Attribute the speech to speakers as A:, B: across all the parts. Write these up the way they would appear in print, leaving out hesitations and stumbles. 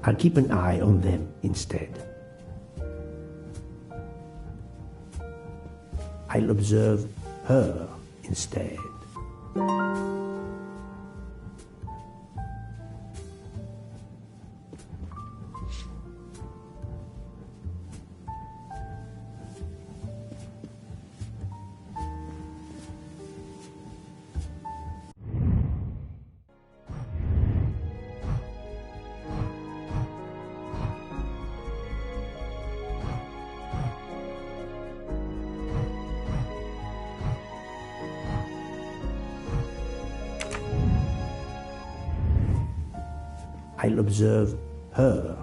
A: I'll keep an eye on them instead. I'll observe her instead. I'll observe her.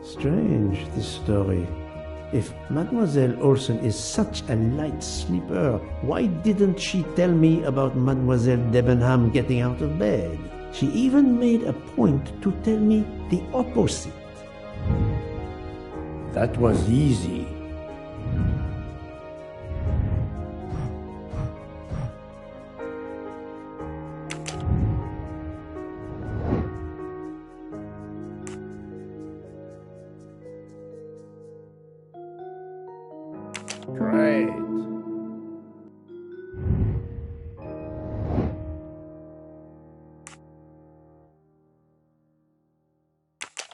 A: Strange, this story. If Mademoiselle Olsen is such a light sleeper, why didn't she tell me about Mademoiselle Debenham getting out of bed? She even made a point to tell me the opposite. That was easy. Great.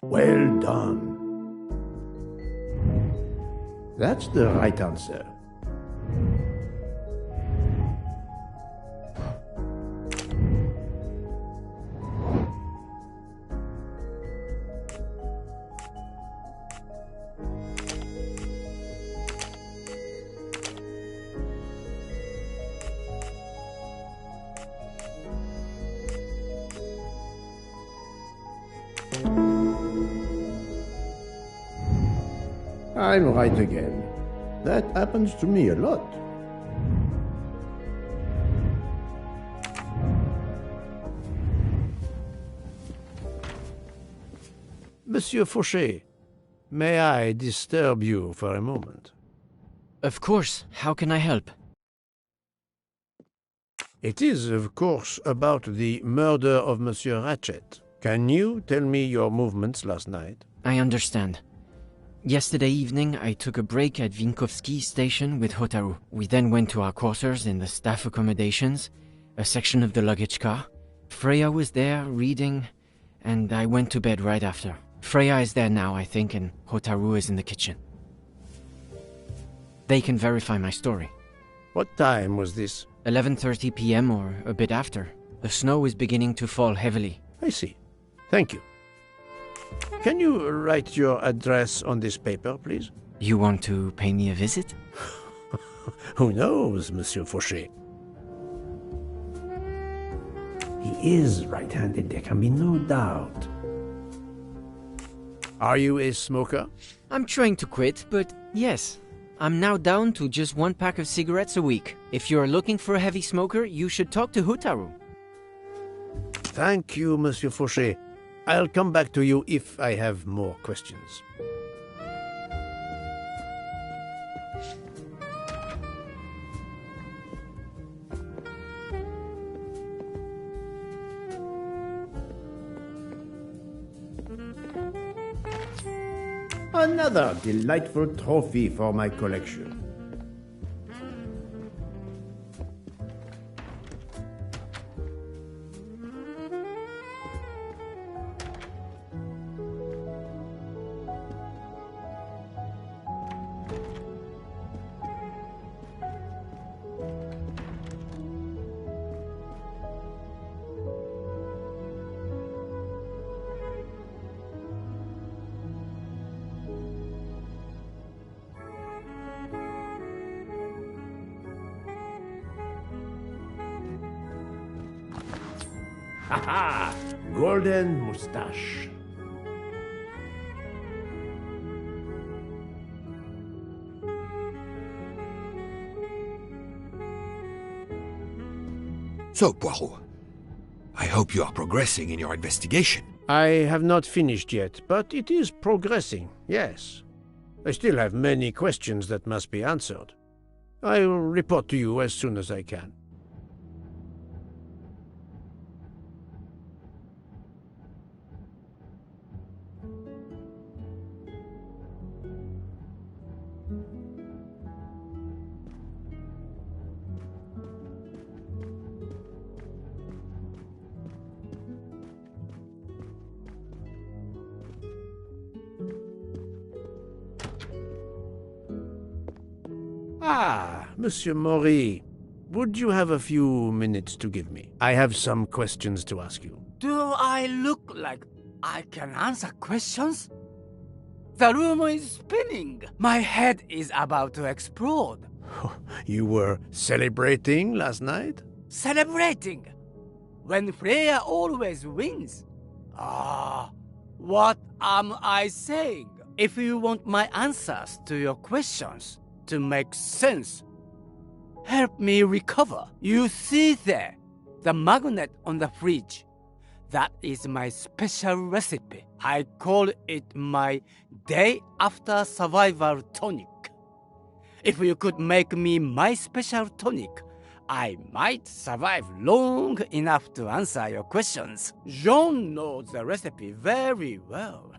A: Well done. That's the right answer. I'm right again. That happens to me a lot. Monsieur Fauché, may I disturb you for a moment?
B: Of course. How can I help?
A: It is, of course, about the murder of Monsieur Ratchet. Can you tell me your movements last night?
B: I understand. Yesterday evening, I took a break at Vinkovsky station with Hotaru. We then went to our quarters in the staff accommodations, a section of the luggage car. Freya was there, reading, and I went to bed right after. Freya is there now, I think, and Hotaru is in the kitchen. They can verify my story.
A: What time was this?
B: 11:30 p.m. or a bit after. The snow is beginning to fall heavily.
A: I see. Thank you. Can you write your address on this paper, please?
B: You want to pay me a visit?
A: Who knows, Monsieur Fauché? He is right-handed, there can be no doubt. Are you a smoker?
B: I'm trying to quit, but yes. I'm now down to just 1 pack of cigarettes a week. If you're looking for a heavy smoker, you should talk to Hotaru.
A: Thank you, Monsieur Fauché. I'll come back to you if I have more questions. Another delightful trophy for my collection. Ha ha! Golden mustache.
C: So, Poirot, I hope you are progressing in your investigation.
A: I have not finished yet, but it is progressing, yes. I still have many questions that must be answered. I will report to you as soon as I can. Ah, Monsieur Maury, would you have a few minutes to give me? I have some questions to ask you.
D: Do I look like I can answer questions? The room is spinning. My head is about to explode.
A: You were celebrating last night?
D: Celebrating? When Freya always wins. What am I saying? If you want my answers to your questions to make sense, help me recover. You see there, the magnet on the fridge. That is my special recipe. I call it my day after survival tonic. If you could make me my special tonic, I might survive long enough to answer your questions. Jean knows the recipe very well.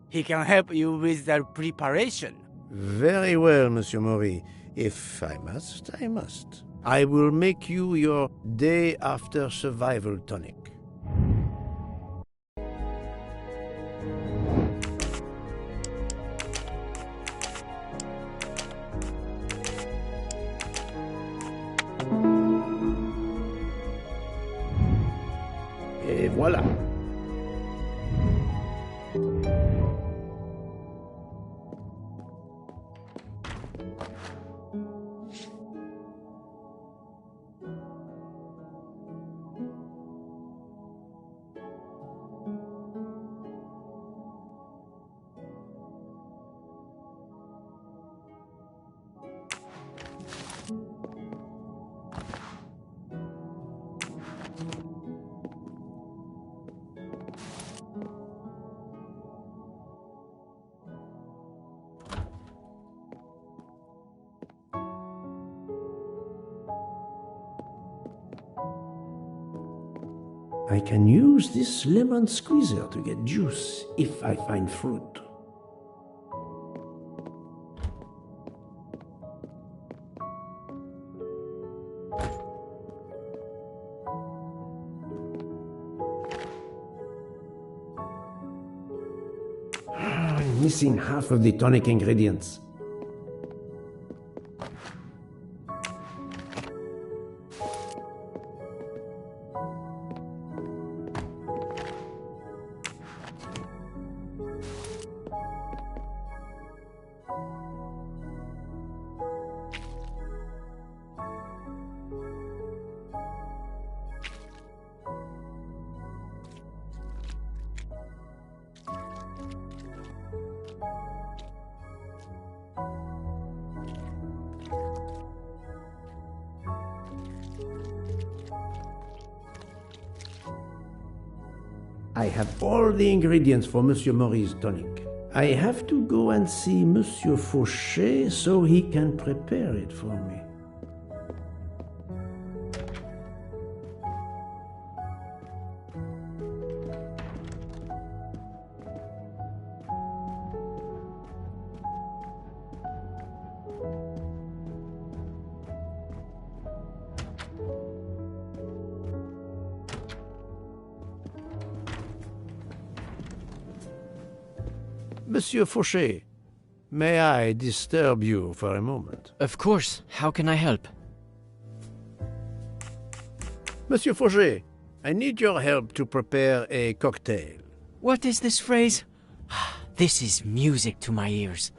D: He can help you with the preparation.
A: Very well, Monsieur Maury. If I must, I must. I will make you your day after survival tonic. Et voilà. I can use this lemon squeezer to get juice if I find fruit. I'm missing half of the tonic ingredients. I have all the ingredients for Monsieur Maury's tonic. I have to go and see Monsieur Fauchet so he can prepare it for me. Monsieur Fauchet, may I disturb you for a moment?
B: Of course. How can I help?
A: Monsieur Fauchet, I need your help to prepare a cocktail.
B: What is this phrase? This is music to my ears.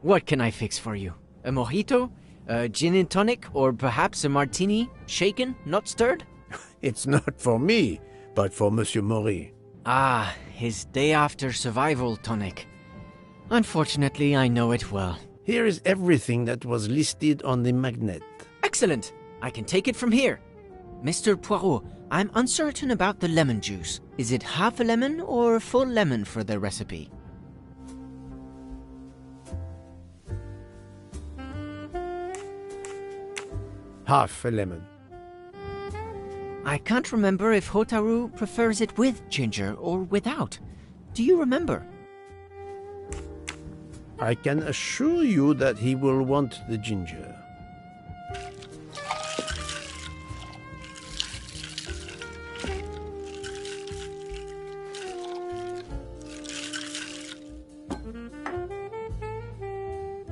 B: What can I fix for you? A mojito? A gin and tonic? Or perhaps a martini? Shaken, not stirred?
A: It's not for me, But for Monsieur Mori.
B: Ah, his day after survival tonic. Unfortunately, I know it well.
A: Here is everything that was listed on the magnet.
B: Excellent! I can take it from here. Mr. Poirot, I'm uncertain about the lemon juice. Is it half a lemon or a full lemon for the recipe?
A: Half a lemon.
B: I can't remember if Hotaru prefers it with ginger or without. Do you remember?
A: I can assure you that he will want the ginger.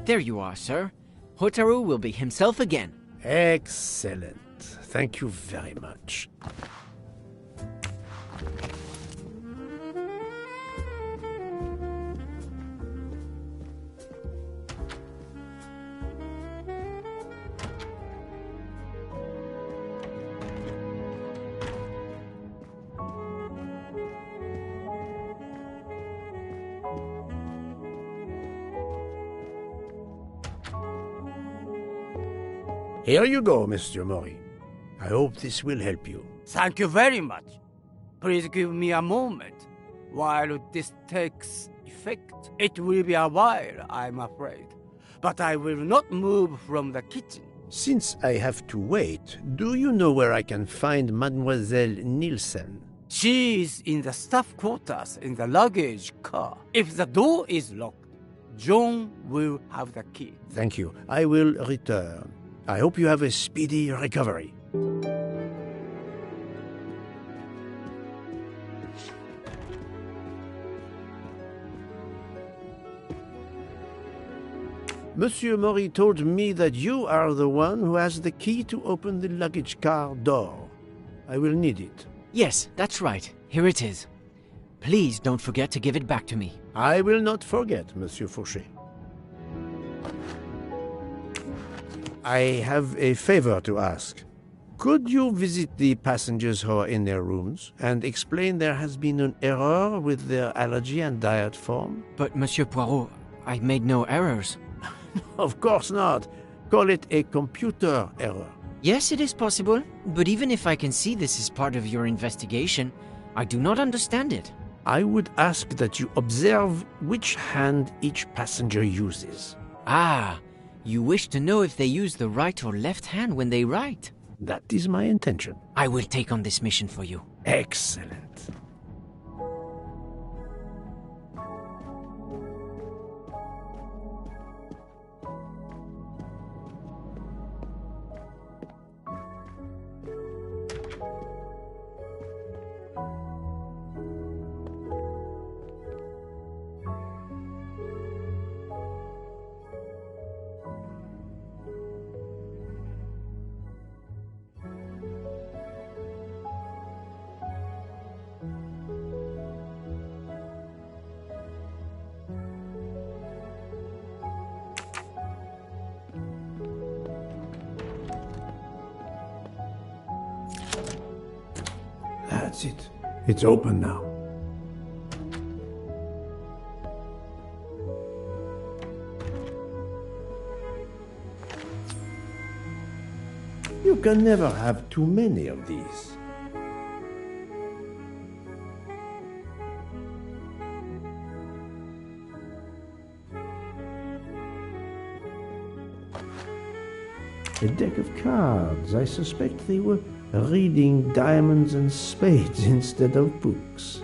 B: There you are, sir. Hotaru will be himself again.
A: Excellent. Thank you very much. Here you go, Mr. Mori. I hope this will help you.
D: Thank you very much. Please give me a moment. While this takes effect, it will be a while, I'm afraid. But I will not move from the kitchen.
A: Since I have to wait, do you know where I can find Mademoiselle Nielsen?
D: She is in the staff quarters in the luggage car. If the door is locked, John will have the key.
A: Thank you. I will return. I hope you have a speedy recovery. Monsieur Mori told me that you are the one who has the key to open the luggage car door. I will need it.
B: Yes, that's right. Here it is. Please don't forget to give it back to me.
A: I will not forget, Monsieur Fauché. I have a favor to ask. Could you visit the passengers who are in their rooms and explain there has been an error with their allergy and diet form?
B: But, Monsieur Poirot, I made no errors.
A: Of course not. Call it a computer error.
B: Yes, it is possible, but even if I can see this is part of your investigation, I do not understand it.
A: I would ask that you observe which hand each passenger uses.
B: Ah, you wish to know if they use the right or left hand when they write?
A: That is my intention.
B: I will take on this mission for you.
A: Excellent. That's it. It's open now. You can never have too many of these. A deck of cards. I suspect they were reading diamonds and spades instead of books.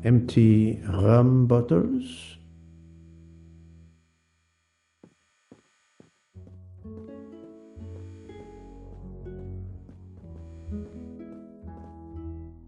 A: Empty rum bottles.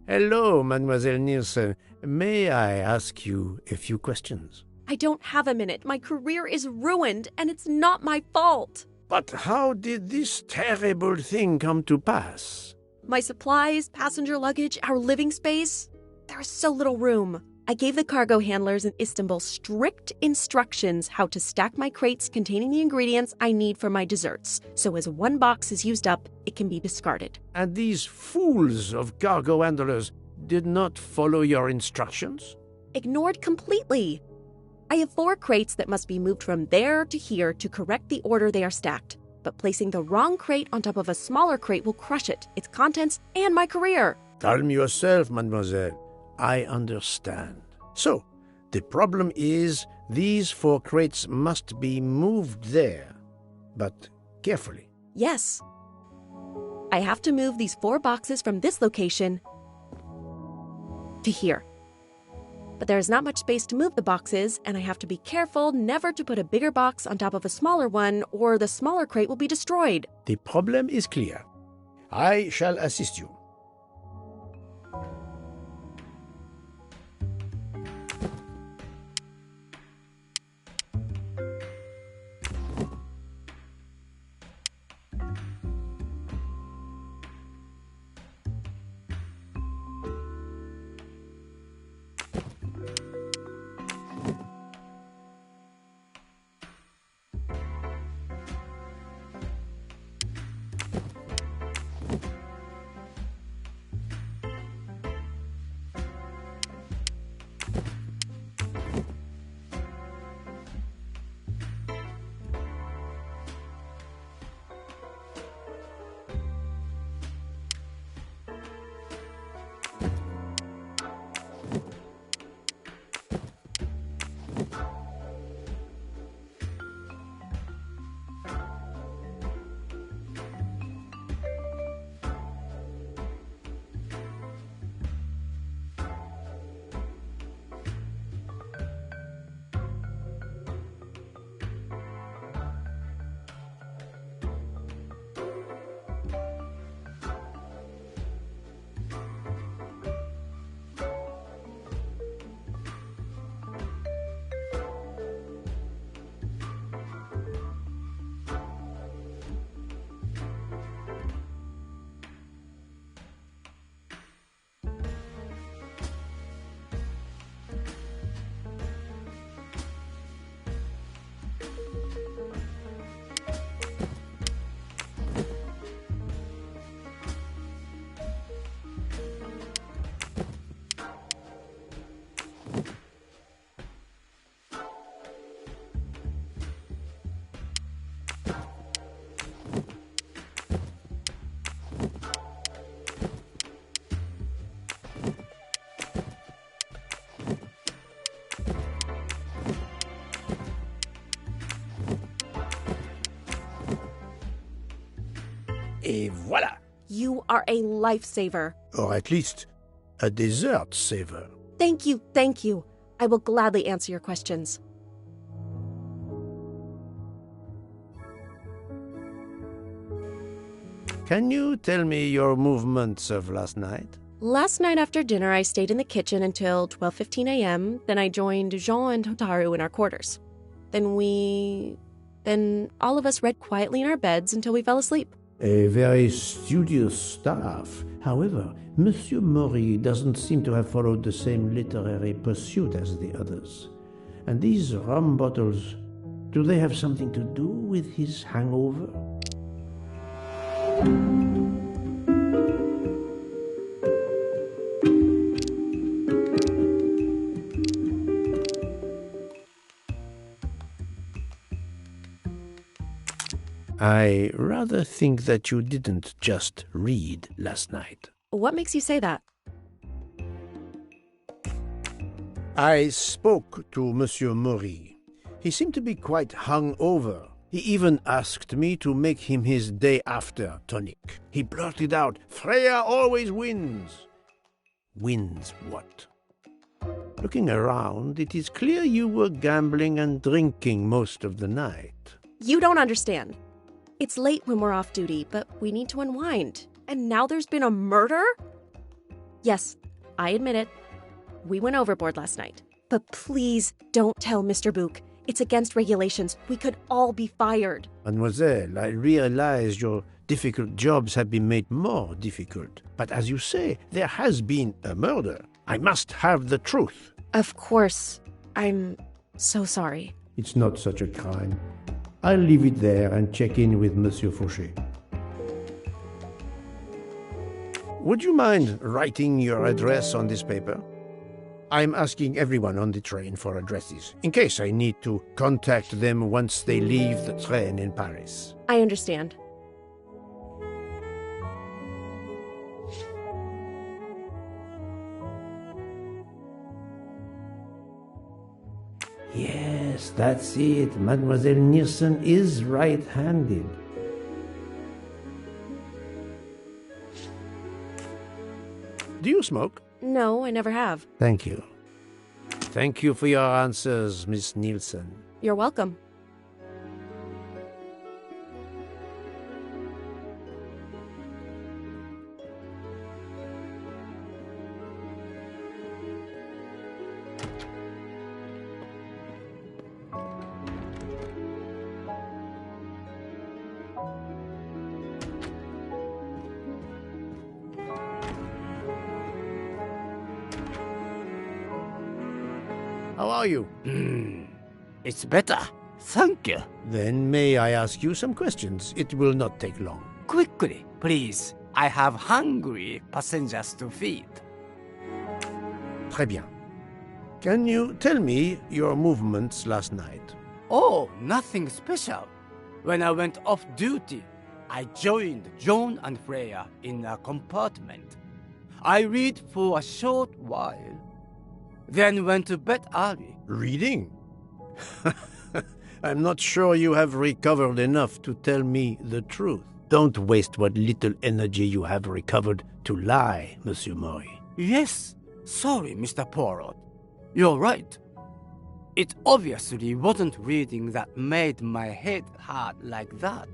A: Hello, Mademoiselle Nielsen. May I ask you a few questions?
E: I don't have a minute. My career is ruined, and it's not my fault.
A: But how did this terrible thing come to pass?
E: My supplies, passenger luggage, our living space. There is so little room. I gave the cargo handlers in Istanbul strict instructions how to stack my crates containing the ingredients I need for my desserts, so as one box is used up, it can be discarded.
A: And these fools of cargo handlers did not follow your instructions?
E: Ignored completely. I have 4 crates that must be moved from there to here to correct the order they are stacked. But placing the wrong crate on top of a smaller crate will crush it, its contents, and my career.
A: Calm yourself, mademoiselle. I understand. So, the problem is these 4 crates must be moved there, but carefully.
E: Yes. I have to move these 4 boxes from this location to here. But there is not much space to move the boxes, and I have to be careful never to put a bigger box on top of a smaller one, or the smaller crate will be destroyed.
A: The problem is clear. I shall assist you. Et voilà!
E: You are a lifesaver.
A: Or at least a dessert saver.
E: Thank you, thank you. I will gladly answer your questions.
A: Can you tell me your movements of last night?
E: Last night after dinner, I stayed in the kitchen until 12:15 a.m. Then I joined Jean and Hotaru in our quarters. Then all of us read quietly in our beds until we fell asleep.
A: A very studious staff. However, Monsieur Maury doesn't seem to have followed the same literary pursuit as the others. And these rum bottles, do they have something to do with his hangover? I rather think that you didn't just read last night.
E: What makes you say that?
A: I spoke to Monsieur Maury. He seemed to be quite hungover. He even asked me to make him his day-after tonic. He blurted out, "Freya always wins." Wins what? Looking around, it is clear you were gambling and drinking most of the night.
E: You don't understand. It's late when we're off duty, but we need to unwind. And now there's been a murder? Yes, I admit it. We went overboard last night. But please don't tell Mr. Book. It's against regulations. We could all be fired.
A: Mademoiselle, I realize your difficult jobs have been made more difficult. But as you say, there has been a murder. I must have the truth.
E: Of course. I'm so sorry.
A: It's not such a crime. I'll leave it there and check in with Monsieur Fauché. Would you mind writing your address on this paper? I'm asking everyone on the train for addresses, in case I need to contact them once they leave the train in Paris.
E: I understand.
A: Yes, that's it. Mademoiselle Niersen is right-handed. Do you smoke?
E: No, I never have.
A: Thank you. Thank you for your answers, Miss Nielsen.
E: You're welcome.
A: How are you?
D: It's better. Thank you.
A: Then may I ask you some questions? It will not take long.
D: Quickly, please. I have hungry passengers to feed.
A: Très bien. Can you tell me your movements last night?
D: Oh, nothing special. When I went off duty, I joined John and Freya in a compartment. I read for a short while, then went to bed early.
A: Reading? I'm not sure you have recovered enough to tell me the truth. Don't waste what little energy you have recovered to lie, Monsieur Maury.
D: Yes, sorry, Mr. Poirot. You're right. It obviously wasn't reading that made my head hurt like that.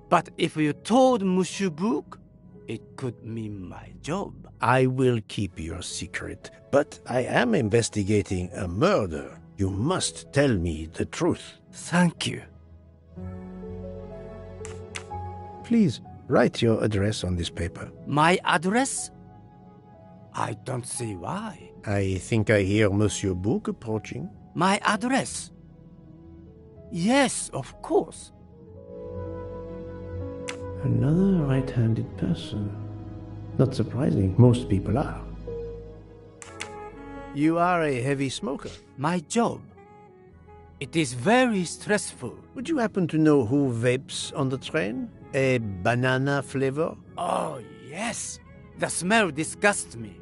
D: But if you told Monsieur Book, it could mean my job.
A: I will keep your secret, but I am investigating a murder. You must tell me the truth.
D: Thank you.
A: Please, write your address on this paper.
D: My address? I don't see why.
A: I think I hear Monsieur Book approaching.
D: My address? Yes, of course.
A: Another right-handed person. Not surprising, most people are. You are a heavy smoker.
D: My job. It is very stressful.
A: Would you happen to know who vapes on the train? A banana flavor?
D: Oh, yes. The smell disgusts me.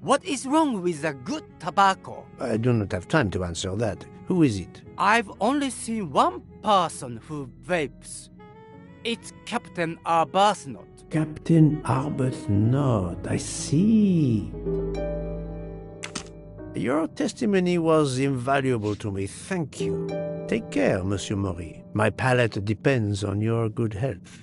D: What is wrong with the good tobacco?
A: I do not have time to answer that. Who is it?
D: I've only seen one person who vapes. It's Captain Arbuthnot.
A: Captain Arbuthnot. I see. Your testimony was invaluable to me. Thank you. Take care, Monsieur Maury. My palate depends on your good health.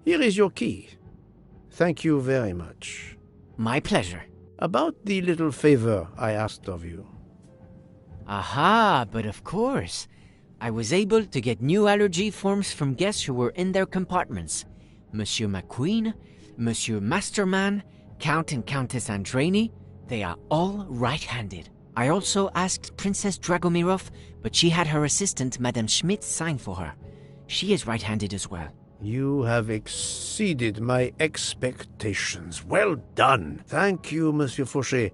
A: Here is your key. Thank you very much.
B: My pleasure.
A: About the little favor I asked of you.
B: Aha, but of course. I was able to get new allergy forms from guests who were in their compartments. Monsieur McQueen, Monsieur Masterman, Count and Countess Andreni, they are all right-handed. I also asked Princess Dragomirov, but she had her assistant, Madame Schmidt, sign for her. She is right-handed as well.
A: You have exceeded my expectations. Well done. Thank you, Monsieur Fauché.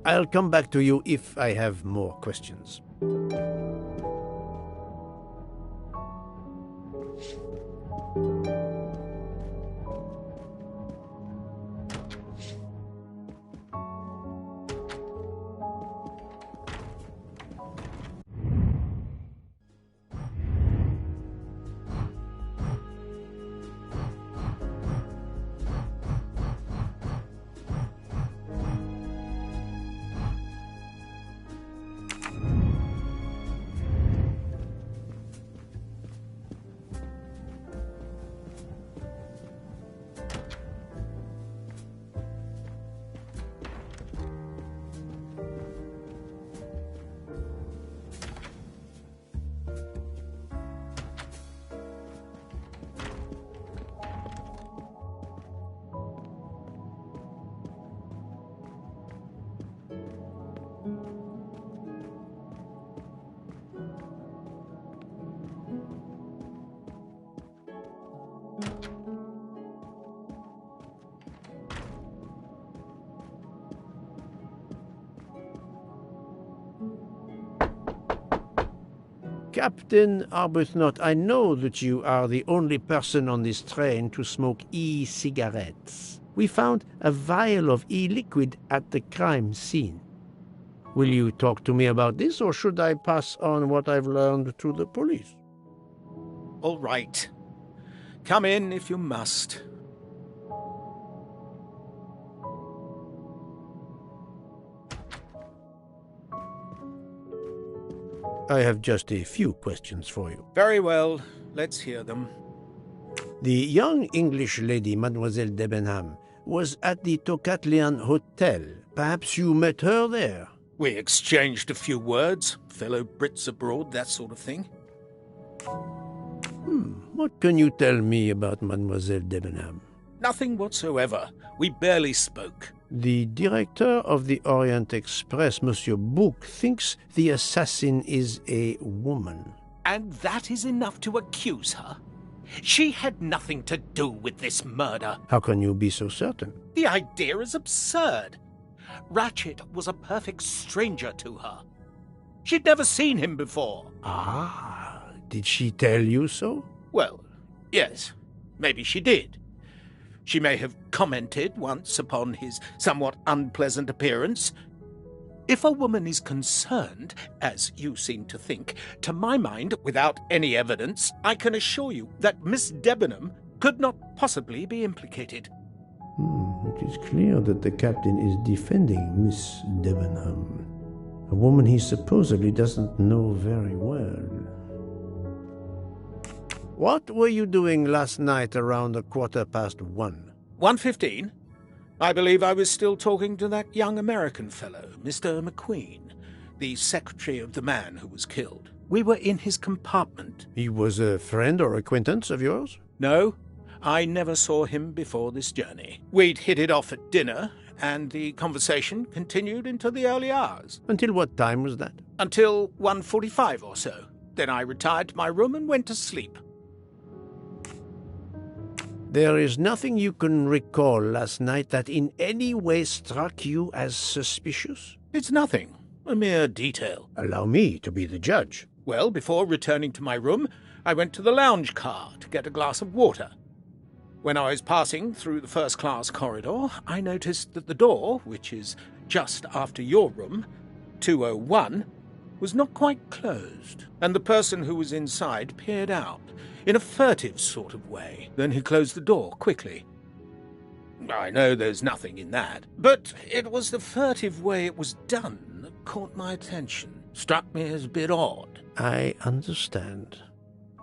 A: I'll come back to you if I have more questions. Captain Arbuthnot, I know that you are the only person on this train to smoke e-cigarettes. We found a vial of e-liquid at the crime scene. Will you talk to me about this, or should I pass on what I've learned to the police?
F: All right. Come in if you must.
A: I have just a few questions for you.
F: Very well. Let's hear them.
A: The young English lady, Mademoiselle Debenham, was at the Tocatlian Hotel. Perhaps you met her there?
F: We exchanged a few words. Fellow Brits abroad, that sort of thing.
A: What can you tell me about Mademoiselle Debenham?
F: Nothing whatsoever. We barely spoke.
A: The director of the Orient Express, Monsieur Bouc, thinks the assassin is a woman.
F: And that is enough to accuse her? She had nothing to do with this murder.
A: How can you be so certain?
F: The idea is absurd. Ratchet was a perfect stranger to her. She'd never seen him before.
A: Ah, did she tell you so?
F: Well, yes, maybe she did. She may have commented once upon his somewhat unpleasant appearance. If a woman is concerned, as you seem to think, to my mind, without any evidence, I can assure you that Miss Debenham could not possibly be implicated.
A: It is clear that the captain is defending Miss Debenham, a woman he supposedly doesn't know very well. What were you doing last night around 1:15?
F: 1:15? I believe I was still talking to that young American fellow, Mr. McQueen, the secretary of the man who was killed. We were in his compartment.
A: He was a friend or acquaintance of yours?
F: No, I never saw him before this journey. We'd hit it off at dinner, and the conversation continued into the early hours.
A: Until what time was that?
F: Until 1:45 or so. Then I retired to my room and went to sleep.
A: There is nothing you can recall last night that in any way struck you as suspicious?
F: It's nothing. A mere detail.
A: Allow me to be the judge.
F: Well, before returning to my room, I went to the lounge car to get a glass of water. When I was passing through the first-class corridor, I noticed that the door, which is just after your room, 201, was not quite closed, and the person who was inside peered out in a furtive sort of way. Then he closed the door quickly. I know there's nothing in that, but it was the furtive way it was done that caught my attention. Struck me as a bit odd.
A: I understand.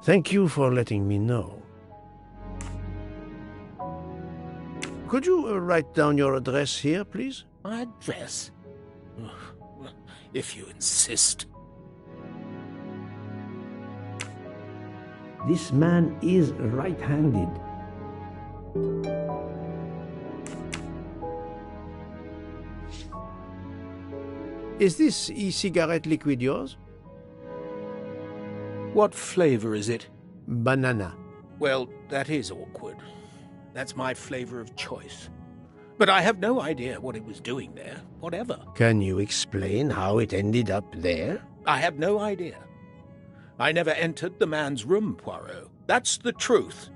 A: Thank you for letting me know. Could you write down your address here, please?
F: My address? If you insist.
A: This man is right-handed. Is this e-cigarette liquid yours?
F: What flavor is it?
A: Banana.
F: Well, that is awkward. That's my flavor of choice. But I have no idea what it was doing there, whatever.
A: Can you explain how it ended up there?
F: I have no idea. I never entered the man's room, Poirot. That's the truth.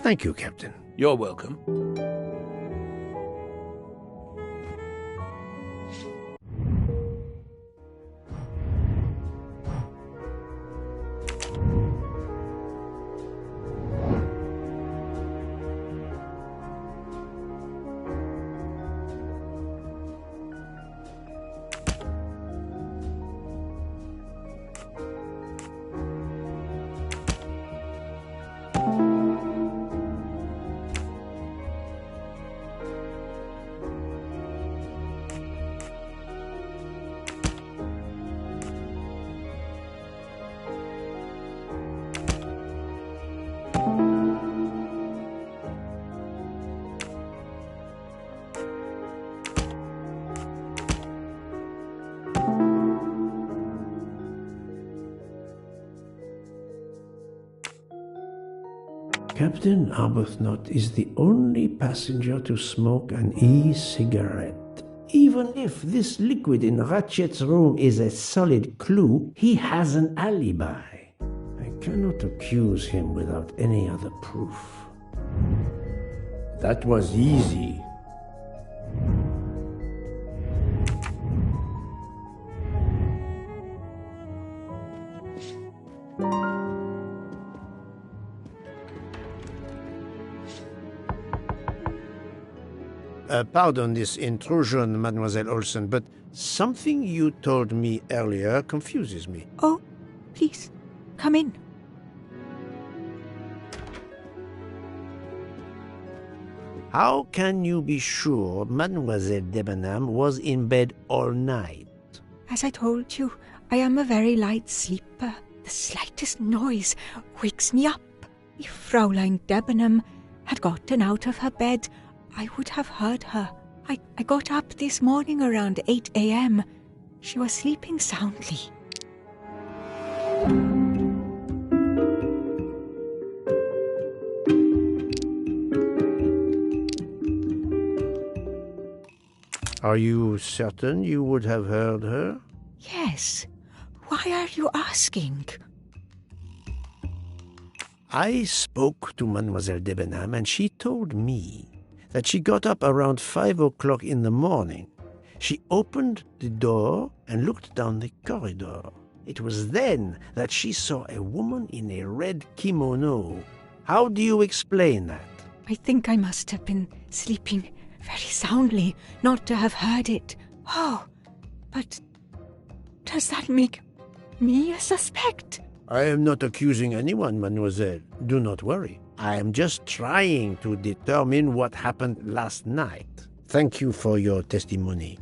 A: Thank you, Captain.
F: You're welcome.
A: Captain Arbuthnot is the only passenger to smoke an e-cigarette even if this liquid in Ratchet's room is a solid clue, he has an alibi. I cannot accuse him without any other proof. That was easy. Pardon this intrusion, Mademoiselle Olsen, but something you told me earlier confuses me.
G: Oh, please, come in.
A: How can you be sure Mademoiselle Debenham was in bed all night?
G: As I told you, I am a very light sleeper. The slightest noise wakes me up. If Fraulein Debenham had gotten out of her bed, I would have heard her. I got up this morning around 8 a.m. She was sleeping soundly.
A: Are you certain you would have heard her?
G: Yes. Why are you asking?
A: I spoke to Mademoiselle Debenham and she told me that she got up around 5 o'clock in the morning. She opened the door and looked down the corridor. It was then that she saw a woman in a red kimono. How do you explain that?
G: I think I must have been sleeping very soundly not to have heard it. Oh, but does that make me a suspect?
A: I am not accusing anyone, mademoiselle. Do not worry. I am just trying to determine what happened last night. Thank you for your testimony.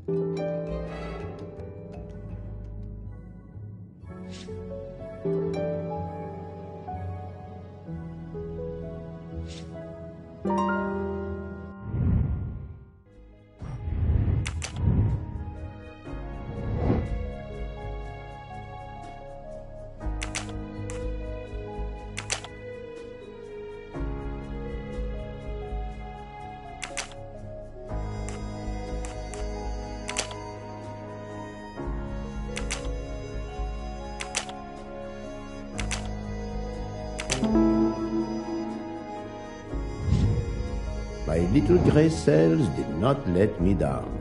H: My little gray cells did not let me down.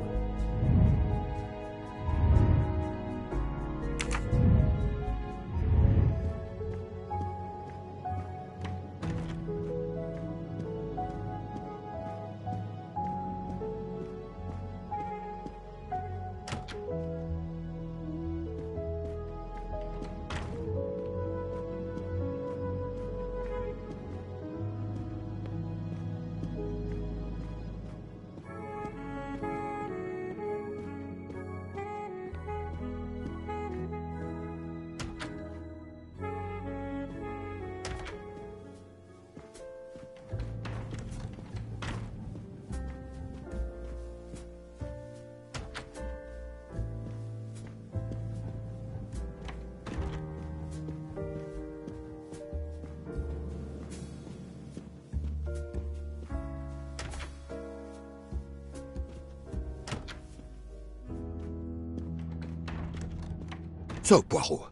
C: So, Poirot,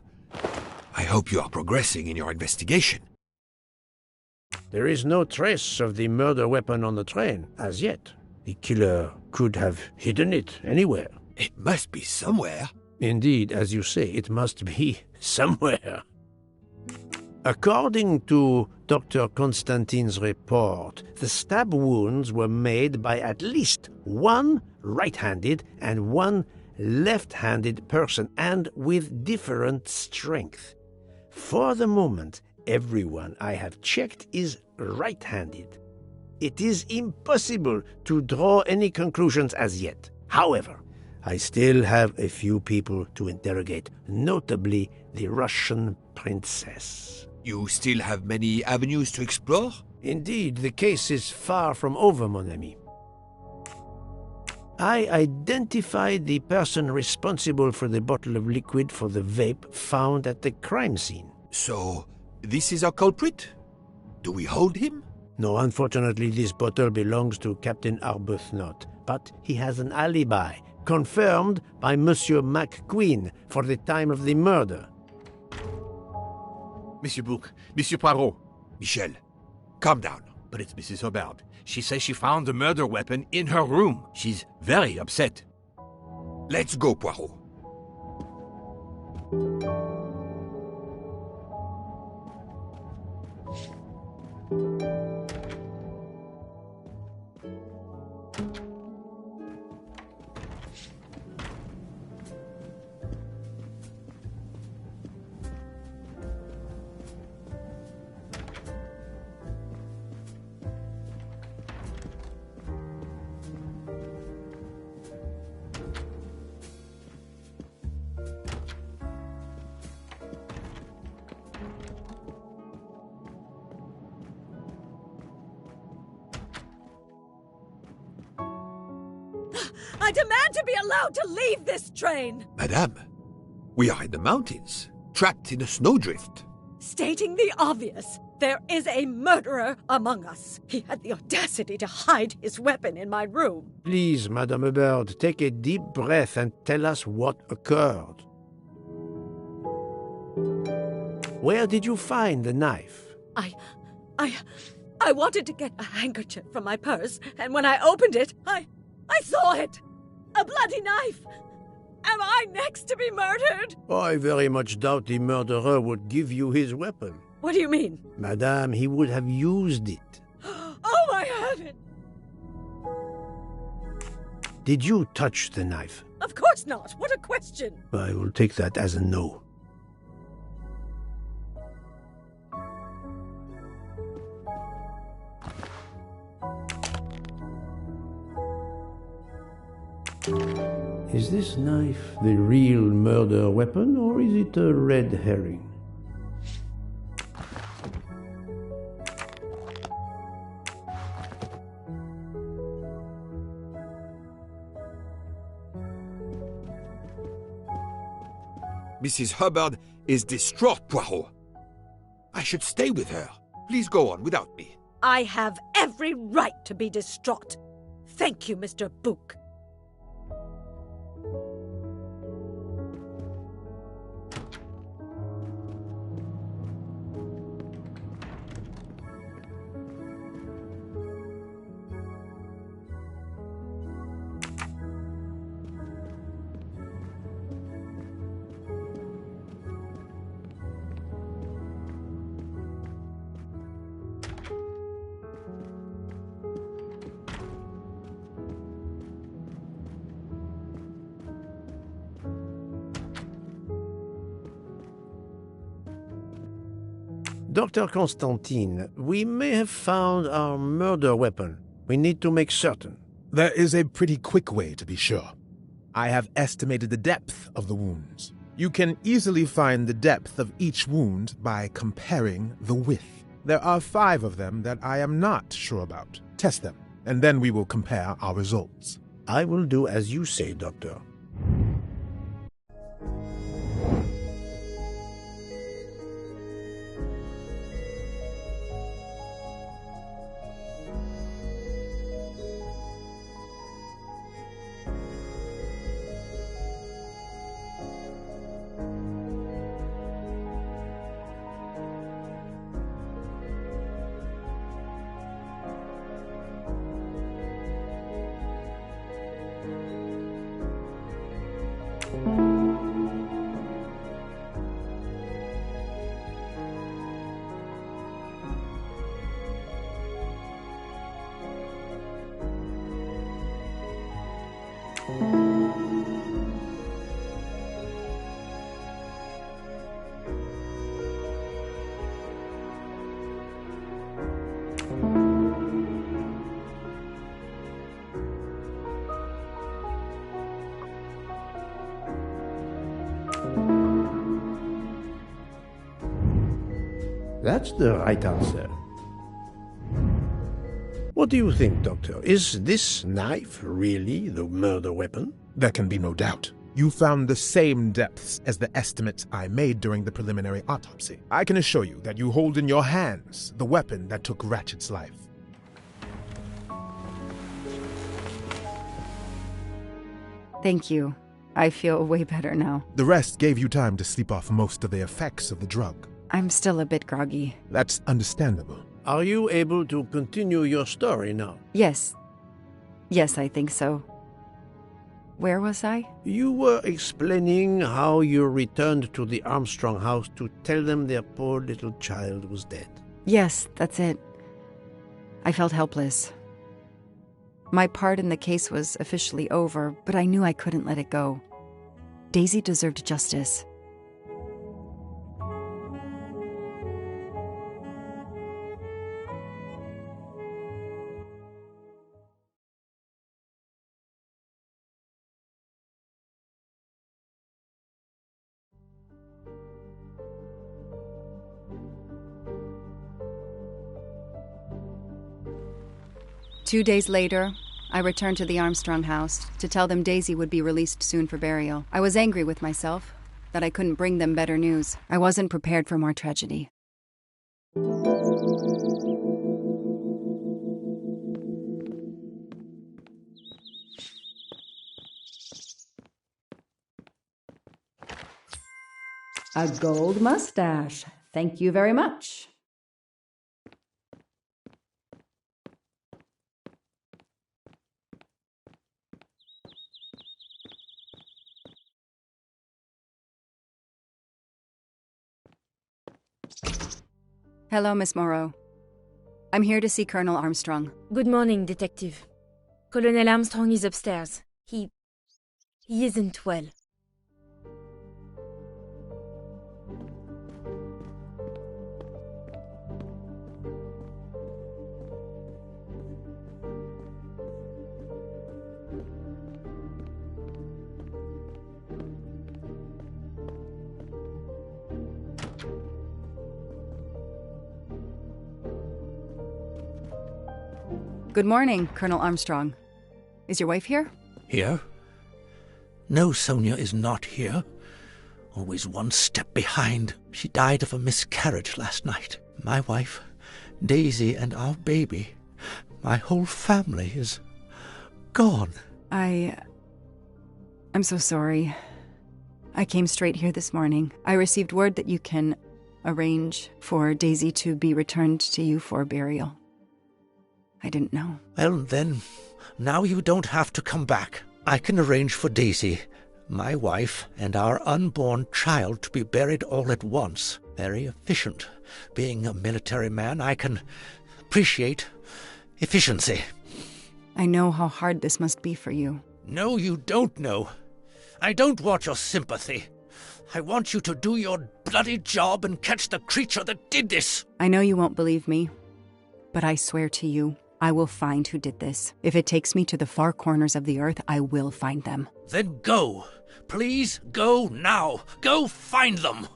C: I hope you are progressing in your investigation.
A: There is no trace of the murder weapon on the train, as yet. The killer could have hidden it anywhere.
C: It must be somewhere.
A: Indeed, as you say, it must be somewhere. According to Dr. Constantine's report, the stab wounds were made by at least one right-handed and one left-handed person, and with different strength. For the moment, everyone I have checked is right-handed. It is impossible to draw any conclusions as yet. However, I still have a few people to interrogate, notably the Russian princess.
C: You still have many avenues to explore?
A: Indeed, the case is far from over, mon ami. I identified the person responsible for the bottle of liquid for the vape found at the crime scene.
C: So, this is our culprit? Do we hold him?
A: No, unfortunately, this bottle belongs to Captain Arbuthnot, but he has an alibi confirmed by Monsieur McQueen for the time of the murder.
I: Monsieur Bouc, Monsieur Poirot.
C: Michel, calm down.
I: But it's Mrs. Hubbard. She says she found the murder weapon in her room. She's very upset.
C: Let's go, Poirot.
J: I demand to be allowed to leave this train!
C: Madame, we are in the mountains, trapped in a snowdrift.
J: Stating the obvious, there is a murderer among us. He had the audacity to hide his weapon in my room.
A: Please, Madame Hubbard, take a deep breath and tell us what occurred. Where did you find the knife?
J: I wanted to get a handkerchief from my purse, and when I opened it, I saw it! A bloody knife! Am I next to be murdered?
A: I very much doubt the murderer would give you his weapon.
J: What do you mean?
A: Madame, he would have used it.
J: Oh, my heaven!
A: Did you touch the knife?
J: Of course not! What a question!
A: I will take that as a no. Is this knife the real murder weapon, or is it a red herring?
C: Mrs. Hubbard is distraught, Poirot. I should stay with her. Please go on without me.
J: I have every right to be distraught. Thank you, Mr. Bouc.
A: Dr. Constantine, we may have found our murder weapon. We need to make certain.
K: There is a pretty quick way to be sure. I have estimated the depth of the wounds. You can easily find the depth of each wound by comparing the width. There are 5 of them that I am not sure about. Test them, and then we will compare our results.
A: I will do as you say, Doctor. That's the right answer. What do you think, Doctor? Is this knife really the murder weapon?
K: There can be no doubt. You found the same depths as the estimates I made during the preliminary autopsy. I can assure you that you hold in your hands the weapon that took Ratchet's life.
L: Thank you. I feel way better now.
K: The rest gave you time to sleep off most of the effects of the drug.
L: I'm still a bit groggy.
K: That's understandable.
A: Are you able to continue your story now?
L: Yes. Yes, I think so. Where was I?
A: You were explaining how you returned to the Armstrong house to tell them their poor little child was dead.
L: Yes, that's it. I felt helpless. My part in the case was officially over, but I knew I couldn't let it go. Daisy deserved justice. Two days later, I returned to the Armstrong house to tell them Daisy would be released soon for burial. I was angry with myself that I couldn't bring them better news. I wasn't prepared for more tragedy.
M: A gold mustache. Thank you very much.
L: Hello, Miss Moreau. I'm here to see Colonel Armstrong.
N: Good morning, Detective. Colonel Armstrong is upstairs. He isn't well.
L: Good morning, Colonel Armstrong. Is your wife here?
I: Here? No, Sonia is not here. Always one step behind. She died of a miscarriage last night. My wife, Daisy, and our baby. My whole family is gone.
L: I'm so sorry. I came straight here this morning. I received word that you can arrange for Daisy to be returned to you for burial. I didn't know.
I: Well, then, now you don't have to come back. I can arrange for Daisy, my wife, and our unborn child to be buried all at once. Very efficient. Being a military man, I can appreciate efficiency.
L: I know how hard this must be for you.
I: No, you don't know. I don't want your sympathy. I want you to do your bloody job and catch the creature that did this.
L: I know you won't believe me, but I swear to you, I will find who did this. If it takes me to the far corners of the earth, I will find them.
I: Then go. Please go now. Go find them.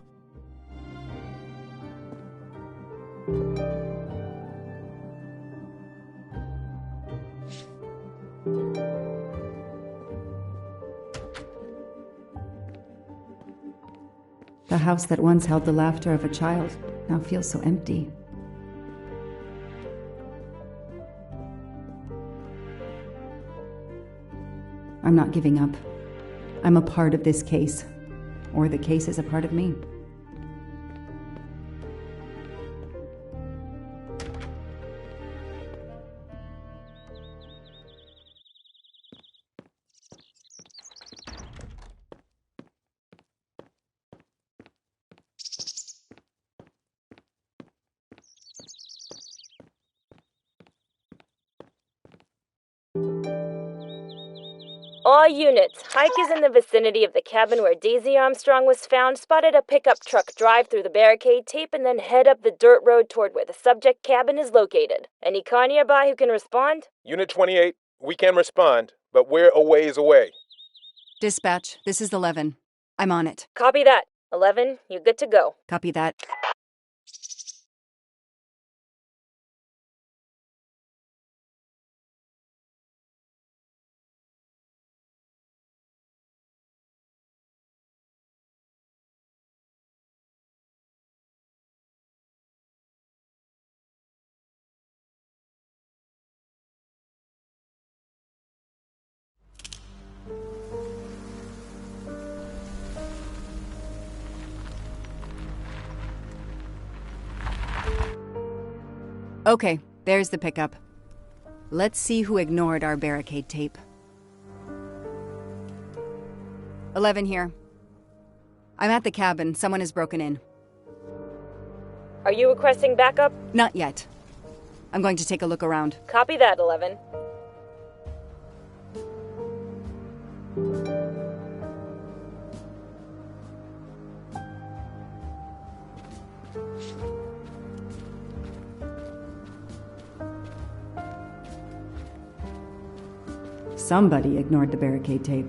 M: The house that once held the laughter of a child now feels so empty. I'm not giving up. I'm a part of this case, or the case is a part of me.
N: All units, hikers in the vicinity of the cabin where Daisy Armstrong was found spotted a pickup truck drive through the barricade tape and then head up the dirt road toward where the subject cabin is located. Any car nearby who can respond?
O: Unit 28, we can respond, but we're a ways away.
L: Dispatch, this is 11. I'm on it.
N: Copy that. 11, you good to go.
L: Copy that. Okay, there's the pickup. Let's see who ignored our barricade tape. 11 here. I'm at the cabin. Someone has broken in.
N: Are you requesting backup?
L: Not yet. I'm going to take a look around.
N: Copy that, 11.
M: Somebody ignored the barricade tape.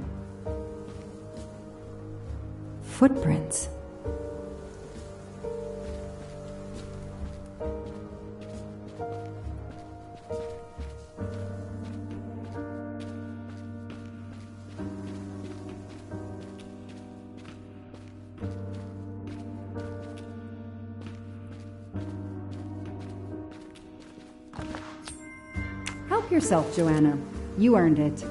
M: Footprints. Help yourself, Joanna. You earned it.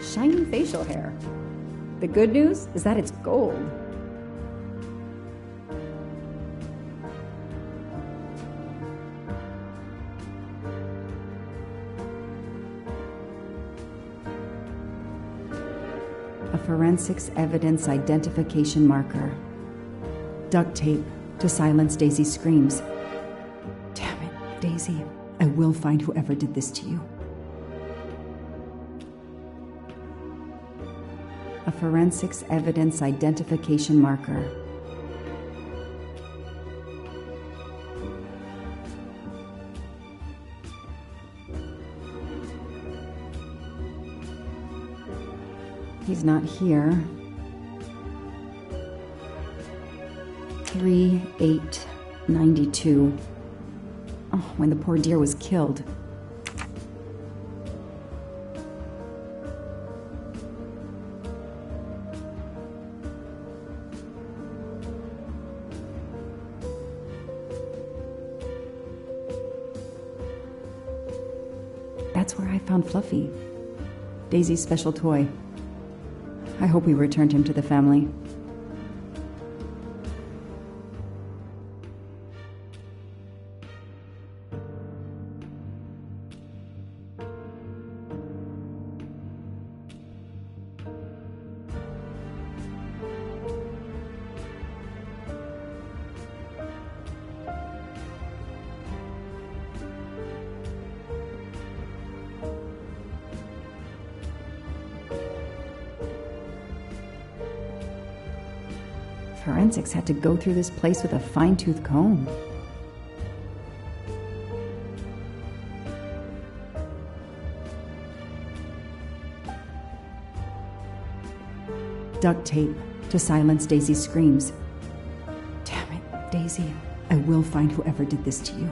M: Shiny facial hair. The good news is that it's gold. A forensics evidence identification marker. Duct tape to silence Daisy's screams. Damn it, Daisy. I will find whoever did this to you. A forensics evidence identification marker. He's not here. 3/8/92. Oh, when the poor dear was killed. That's where I found Fluffy, Daisy's special toy. I hope we returned him to the family. Forensics had to go through this place with a fine-tooth comb. Duct tape to silence Daisy's screams. Damn it, Daisy. I will find whoever did this to you.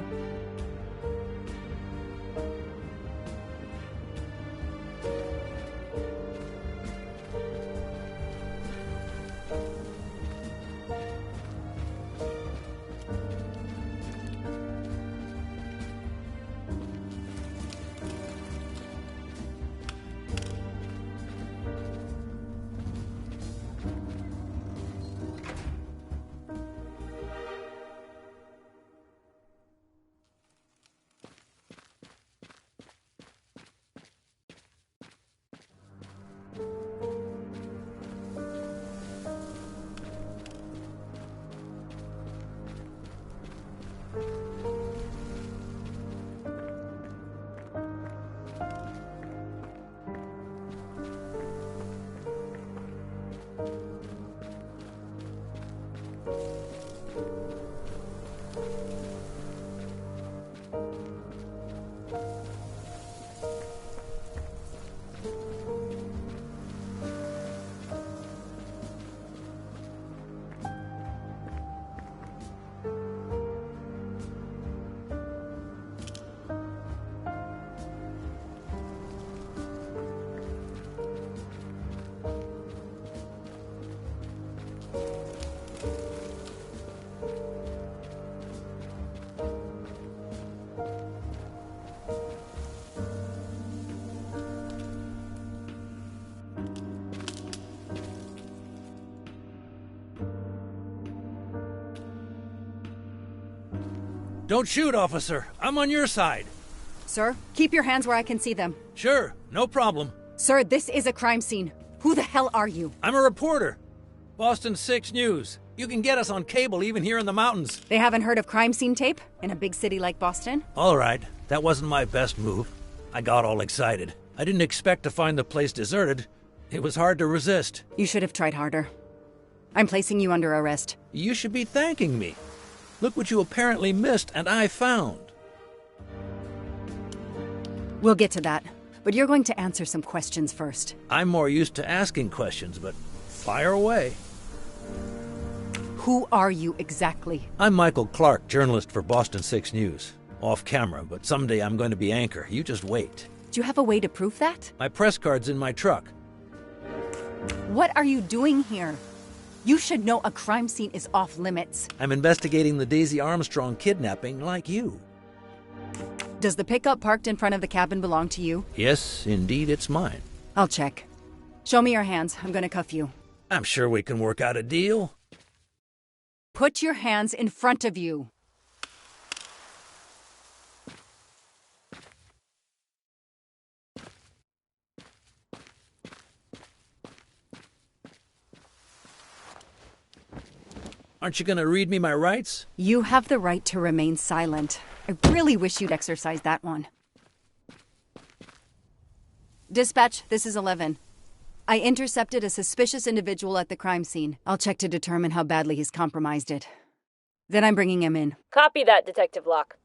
P: Don't shoot, officer. I'm on your side.
L: Sir, keep your hands where I can see them.
P: Sure, no problem.
L: Sir, this is a crime scene. Who the hell are you?
P: I'm a reporter. Boston 6 News. You can get us on cable even here in the mountains.
L: They haven't heard of crime scene tape in a big city like Boston?
P: All right, that wasn't my best move. I got all excited. I didn't expect to find the place deserted. It was hard to resist.
L: You should have tried harder. I'm placing you under arrest.
P: You should be thanking me. Look what you apparently missed and I found.
L: We'll get to that, but you're going to answer some questions first.
P: I'm more used to asking questions, but fire away.
L: Who are you exactly?
P: I'm Michael Clark, journalist for Boston 6 News. Off camera, but someday I'm going to be anchor. You just wait.
L: Do you have a way to prove that?
P: My press card's in my truck.
L: What are you doing here? You should know a crime scene is off limits.
P: I'm investigating the Daisy Armstrong kidnapping like you.
L: Does the pickup parked in front of the cabin belong to you?
P: Yes, indeed, it's mine.
L: I'll check. Show me your hands. I'm going to cuff you.
P: I'm sure we can work out a deal.
L: Put your hands in front of you.
P: Aren't you going to read me my rights?
L: You have the right to remain silent. I really wish you'd exercise that one. Dispatch, this is 11. I intercepted a suspicious individual at the crime scene. I'll check to determine how badly he's compromised it. Then I'm bringing him in.
N: Copy that, Detective Locke.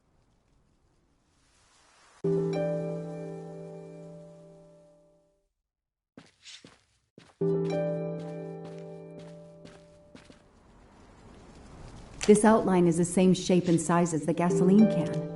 M: This outline is the same shape and size as the gasoline can.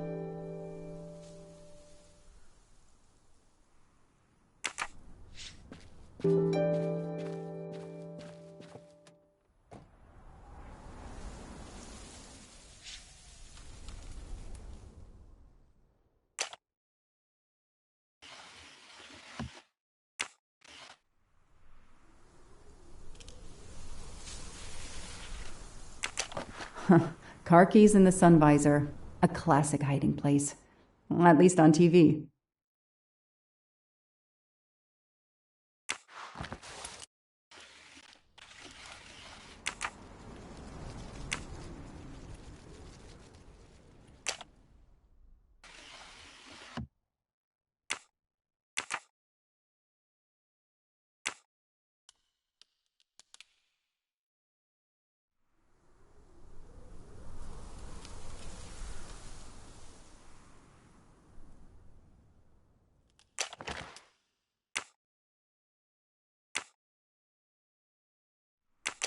M: Car keys in the sun visor. A classic hiding place. Well, at least on TV.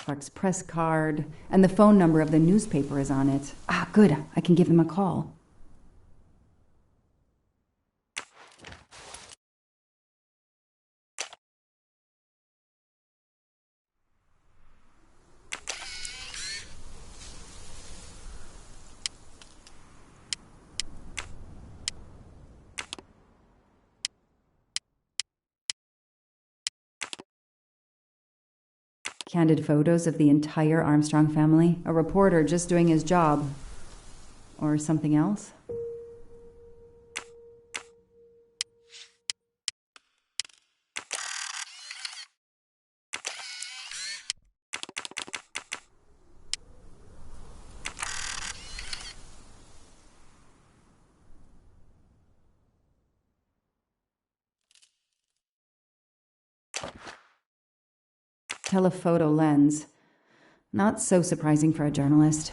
M: Clark's press card, and the phone number of the newspaper is on it. Ah, good. I can give them a call. Candid photos of the entire Armstrong family. A reporter just doing his job. Or something else? Telephoto lens. Not so surprising for a journalist.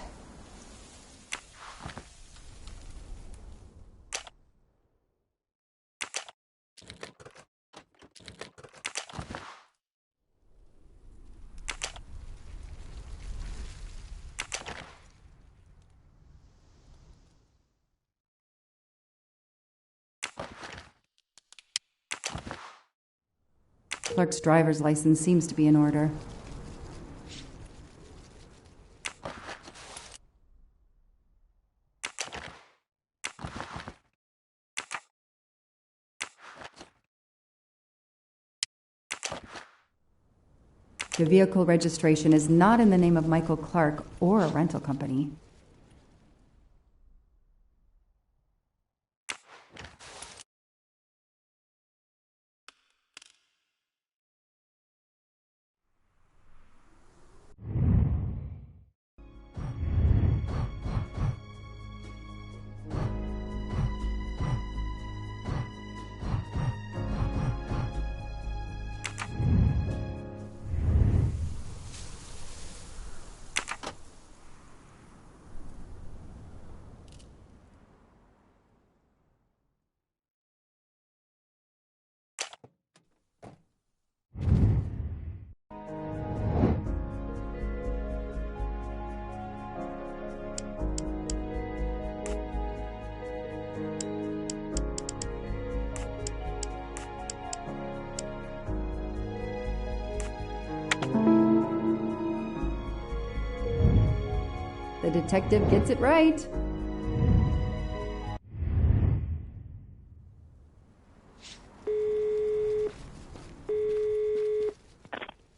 M: Clark's driver's license seems to be in order. The vehicle registration is not in the name of Michael Clark or a rental company. The detective gets it right.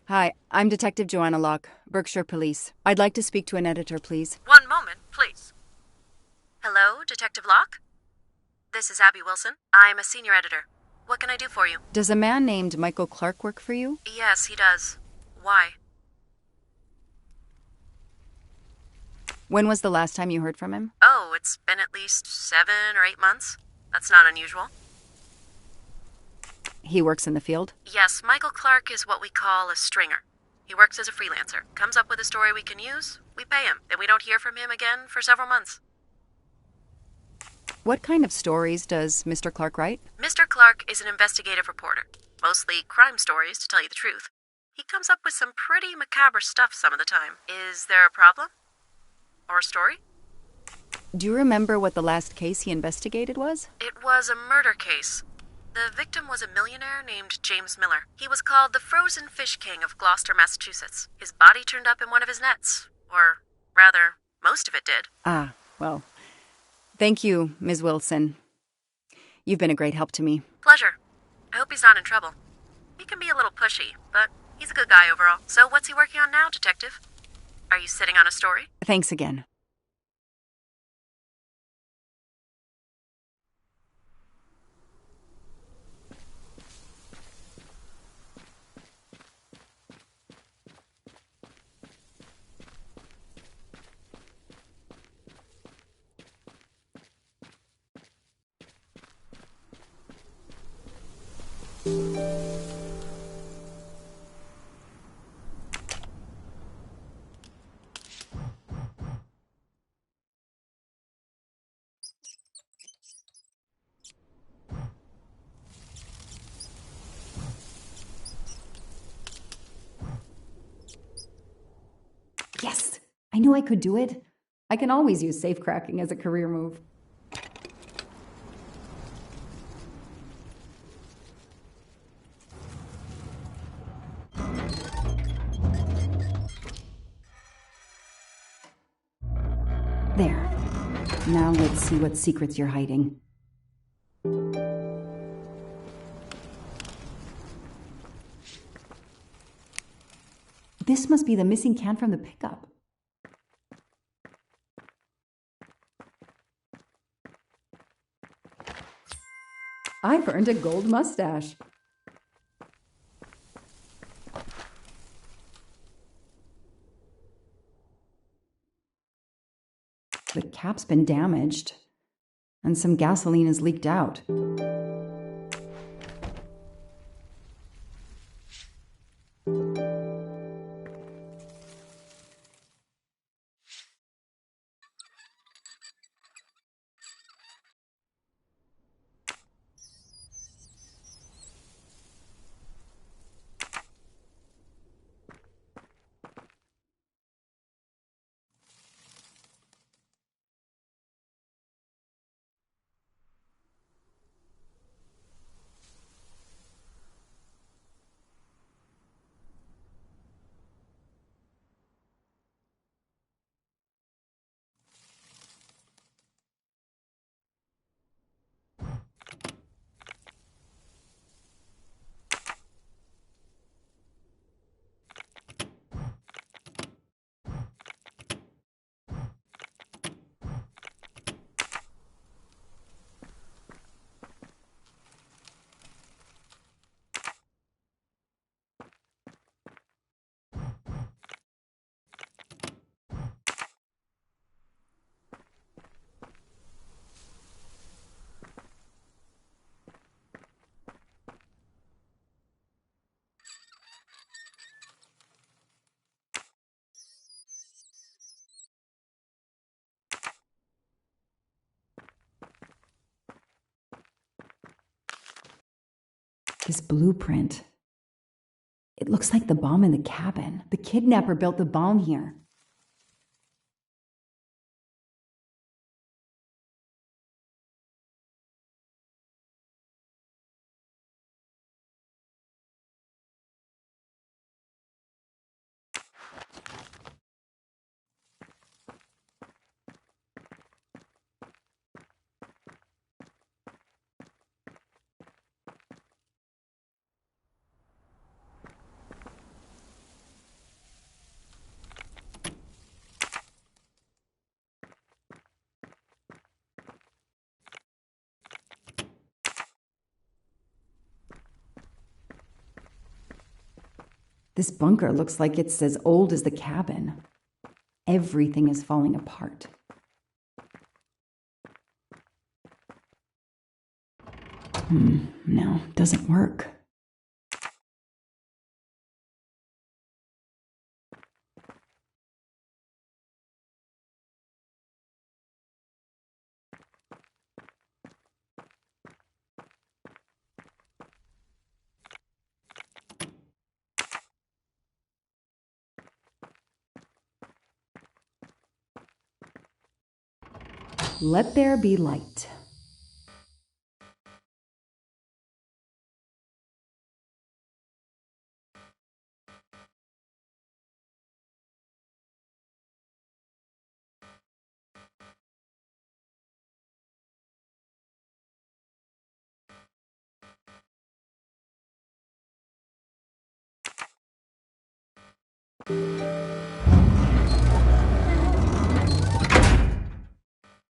L: Hi, I'm Detective Joanna Locke, Berkshire Police. I'd like to speak to an editor, please.
Q: One moment, please. Hello, Detective Locke? This is Abby Wilson. I'm a senior editor. What can I do for you?
L: Does a man named Michael Clark work for you?
Q: Yes, he does. Why?
L: When was the last time you heard from him?
Q: Oh, it's been at least 7 or 8 months. That's not unusual.
L: He works in the field?
Q: Yes, Michael Clark is what we call a stringer. He works as a freelancer, comes up with a story we can use, we pay him, then we don't hear from him again for several months.
L: What kind of stories does Mr. Clark write?
Q: Mr. Clark is an investigative reporter, mostly crime stories, to tell you the truth. He comes up with some pretty macabre stuff some of the time. Is there a problem? Or a story?
L: Do you remember what the last case he investigated was?
Q: It was a murder case. The victim was a millionaire named James Miller. He was called the Frozen Fish King of Gloucester, Massachusetts. His body turned up in one of his nets. Or, rather, most of it did.
L: Ah, well, thank you, Ms. Wilson. You've been a great help to me.
Q: Pleasure. I hope he's not in trouble. He can be a little pushy, but he's a good guy overall. So what's he working on now, Detective? Are you sitting on a story?
L: Thanks again.
M: Yes! I knew I could do it. I can always use safecracking as a career move. There. Now let's see what secrets you're hiding. This must be the missing can from the pickup. I've earned a gold mustache. The cap's been damaged, and some gasoline has leaked out. This blueprint. It looks like the bomb in the cabin. The kidnapper built the bomb here. This bunker looks like it's as old as the cabin. Everything is falling apart. No, doesn't work. Let there be light.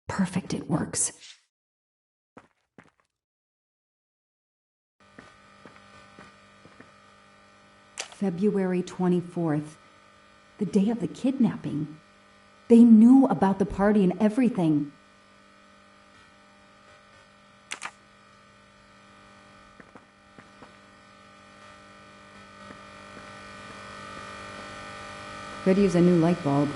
M: Perfect, it works. February 24th, the day of the kidnapping. They knew about the party and everything. Could use a new light bulb.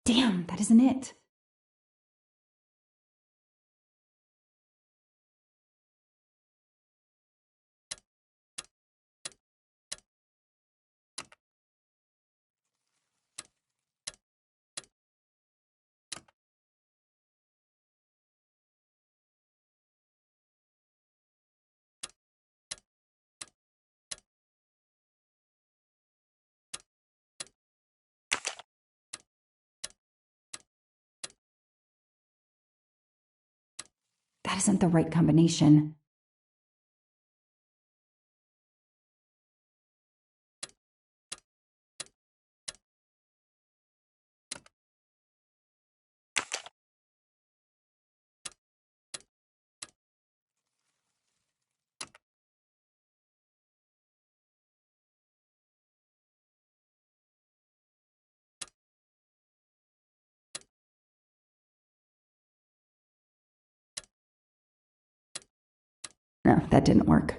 M: Damn, that isn't it. That isn't the right combination. No, that didn't work.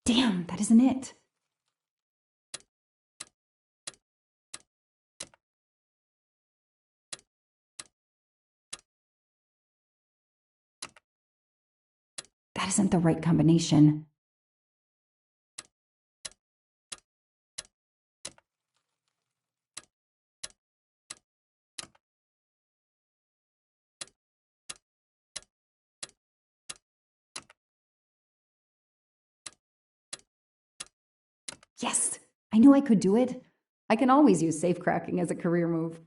M: Damn, that isn't it. That isn't the right combination. Yes, I knew I could do it. I can always use safe cracking as a career move.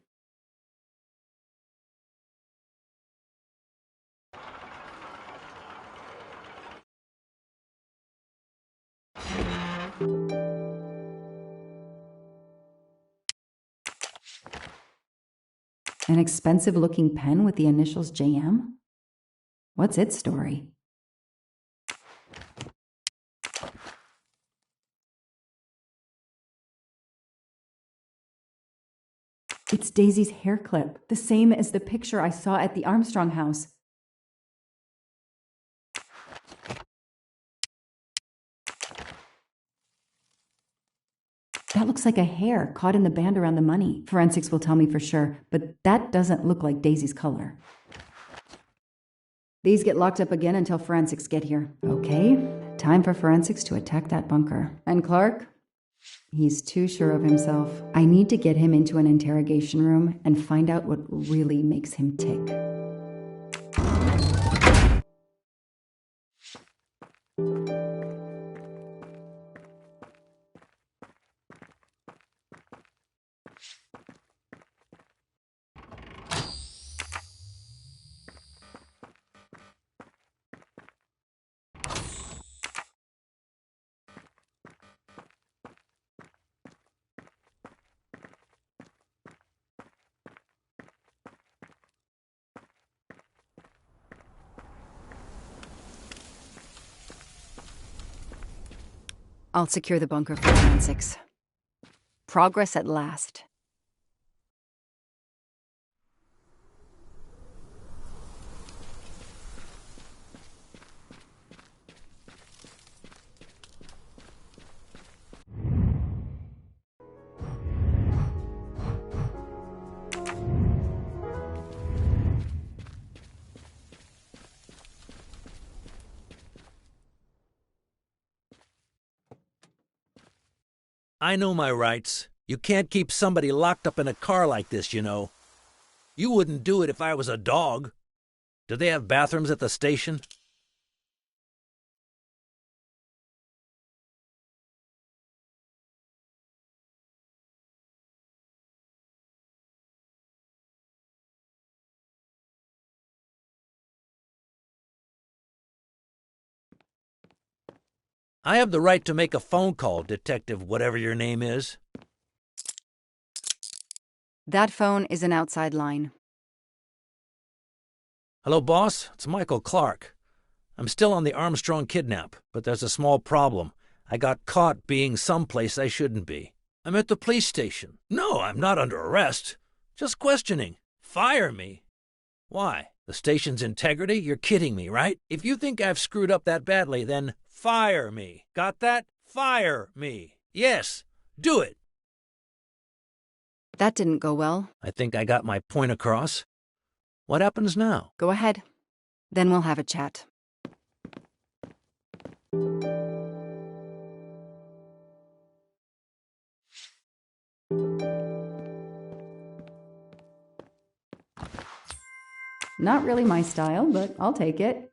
M: An expensive-looking pen with the initials JM? What's its story? It's Daisy's hair clip, the same as the picture I saw at the Armstrong house. That looks like a hair caught in the band around the money. Forensics will tell me for sure, but that doesn't look like Daisy's color. These get locked up again until forensics get here. Okay, time for forensics to attack that bunker. And Clark? He's too sure of himself. I need to get him into an interrogation room and find out what really makes him tick. I'll secure the bunker for forensics. Progress at last.
P: I know my rights. You can't keep somebody locked up in a car like this, you know. You wouldn't do it if I was a dog. Do they have bathrooms at the station? I have the right to make a phone call, Detective whatever your name is.
L: That phone is an outside line.
P: Hello, boss. It's Michael Clark. I'm still on the Armstrong kidnap, but there's a small problem. I got caught being someplace I shouldn't be. I'm at the police station. No, I'm not under arrest. Just questioning. Fire me. Why? The station's integrity? You're kidding me, right? If you think I've screwed up that badly, then fire me. Got that? Fire me. Yes, do it.
L: That didn't go well.
P: I think I got my point across. What happens now?
L: Go ahead. Then we'll have a chat.
M: Not really my style, but I'll take it.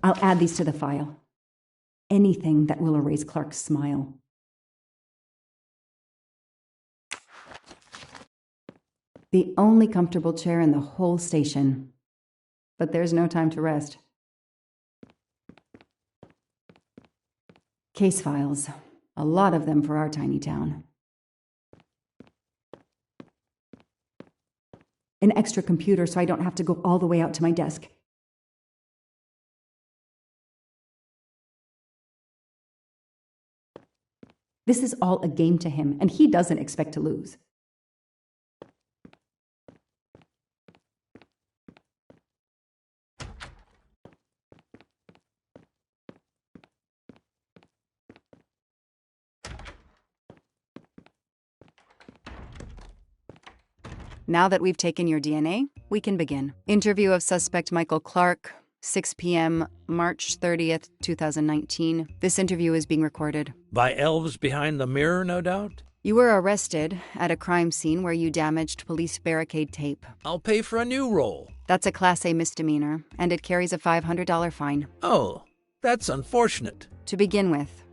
M: I'll add these to the file. Anything that will erase Clark's smile. The only comfortable chair in the whole station. But there's no time to rest. Case files. A lot of them for our tiny town. An extra computer so I don't have to go all the way out to my desk. This is all a game to him, and he doesn't expect to lose.
L: Now that we've taken your DNA, we can begin. Interview of suspect Michael Clark, 6 p.m., March 30th, 2019. This interview is being recorded.
P: By elves behind the mirror, no doubt?
L: You were arrested at a crime scene where you damaged police barricade tape.
P: I'll pay for a new roll.
L: That's a Class A misdemeanor, and it carries a $500 fine.
P: Oh, That's unfortunate.
L: To begin with,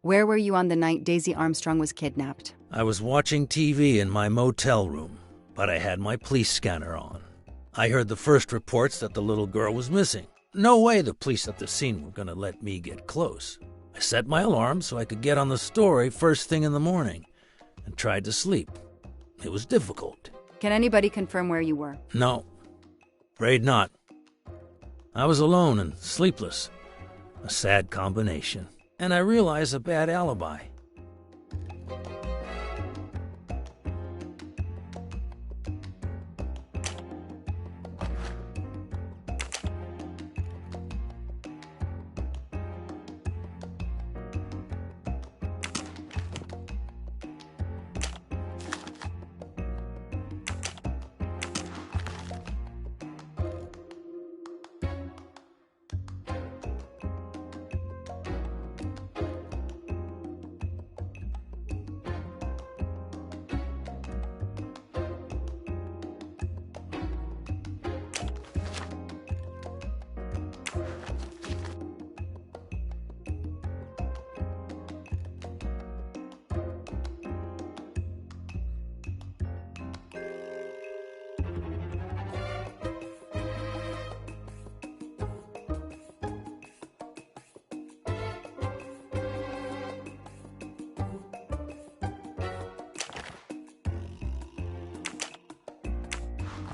L: where were you on the night Daisy Armstrong was kidnapped?
P: I was watching TV in my motel room, but I had my police scanner on. I heard the first reports that the little girl was missing. No way the police at the scene were going to let me get close. I set my alarm so I could get on the story first thing in the morning and tried to sleep. It was difficult.
L: Can anybody confirm where you were?
P: No, afraid not. I was alone and sleepless. A sad combination. And I realized a bad alibi.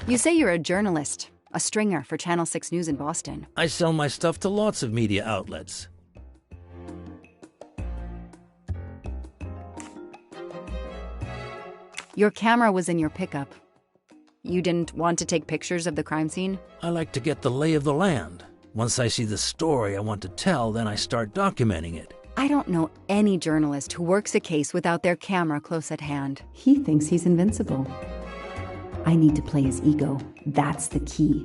L: You say you're a journalist, a stringer for Channel 6 News in Boston.
P: I sell my stuff to lots of media outlets.
L: Your camera was in your pickup. You didn't want to take pictures of the crime scene?
P: I like to get the lay of the land. Once I see the story I want to tell, then I start documenting it.
L: I don't know any journalist who works a case without their camera close at hand.
M: He thinks he's invincible. I need to play his ego. That's the key.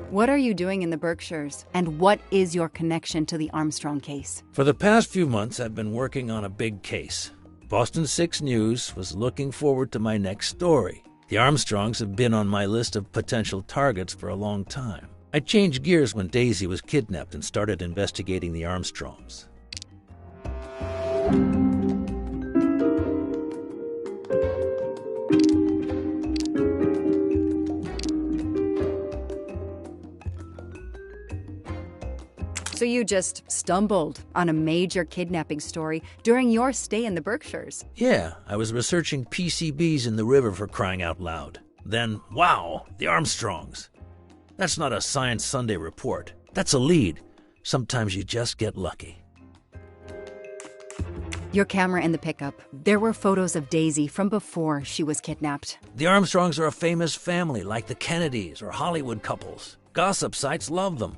L: What are you doing in the Berkshires? And what is your connection to the Armstrong case?
P: For the past few months, I've been working on a big case. Boston 6 News was looking forward to my next story. The Armstrongs have been on my list of potential targets for a long time. I changed gears when Daisy was kidnapped and started investigating the Armstrongs.
L: So you just stumbled on a major kidnapping story during your stay in the Berkshires?
P: Yeah, I was researching PCBs in the river for crying out loud. Then, wow, the Armstrongs. That's not a Science Sunday report. That's a lead. Sometimes you just get lucky.
L: Your camera in the pickup. There were photos of Daisy from before she was kidnapped.
P: The Armstrongs are a famous family, like the Kennedys or Hollywood couples. Gossip sites love them.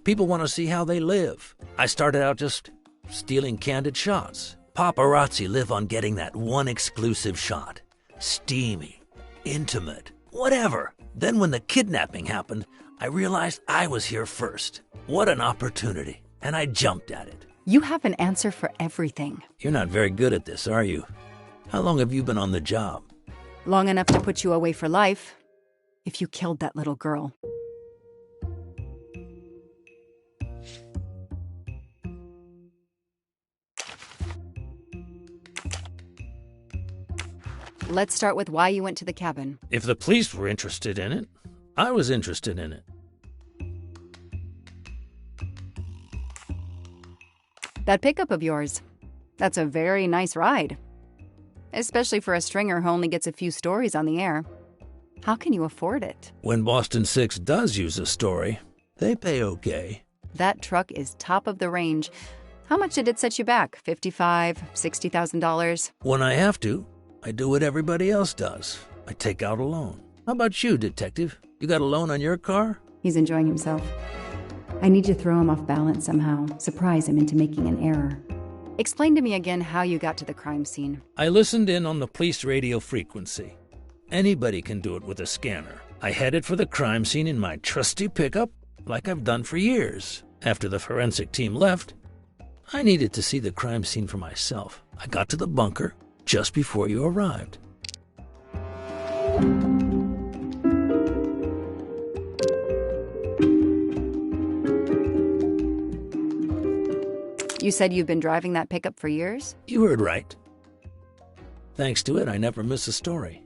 P: People want to see how they live. I started out just stealing candid shots. Paparazzi live on getting that one exclusive shot. Steamy, intimate, whatever. Then when the kidnapping happened, I realized I was here first. What an opportunity. And I jumped at it.
L: You have an answer for everything.
P: You're not very good at this, are you? How long have you been on the job?
L: Long enough to put you away for life. If you killed that little girl. Let's start with why you went to the cabin.
P: If the police were interested in it, I was interested in it.
L: That pickup of yours, that's a very nice ride. Especially for a stringer who only gets a few stories on the air. How can you afford it?
P: When Boston 6 does use a story, they pay okay.
L: That truck is top of the range. How much did it set you back? $55,000, $60,000?
P: When I have to, I do what everybody else does. I take out a loan. How about you, detective? You got a loan on your car?
M: He's enjoying himself. I need to throw him off balance somehow, surprise him into making an error.
L: Explain to me again how you got to the crime scene.
P: I listened in on the police radio frequency. Anybody can do it with a scanner. I headed for the crime scene in my trusty pickup, like I've done for years. After the forensic team left, I needed to see the crime scene for myself. I got to the bunker just before you arrived.
L: You said you've been driving that pickup for years?
P: You heard right. Thanks to it, I never miss a story.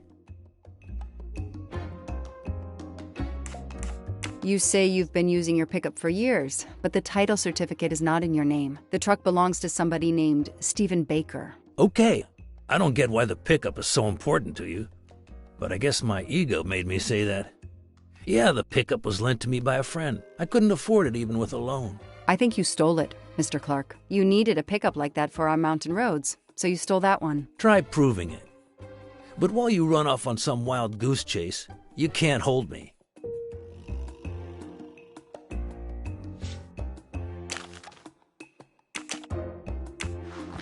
L: You say you've been using your pickup for years, but the title certificate is not in your name. The truck belongs to somebody named Stephen Baker.
P: Okay, I don't get why the pickup is so important to you, but I guess my ego made me say that. Yeah, the pickup was lent to me by a friend. I couldn't afford it even with a loan.
L: I think you stole it, Mr. Clark. You needed a pickup like that for our mountain roads, so you stole that one.
P: Try proving it. But while you run off on some wild goose chase, you can't hold me.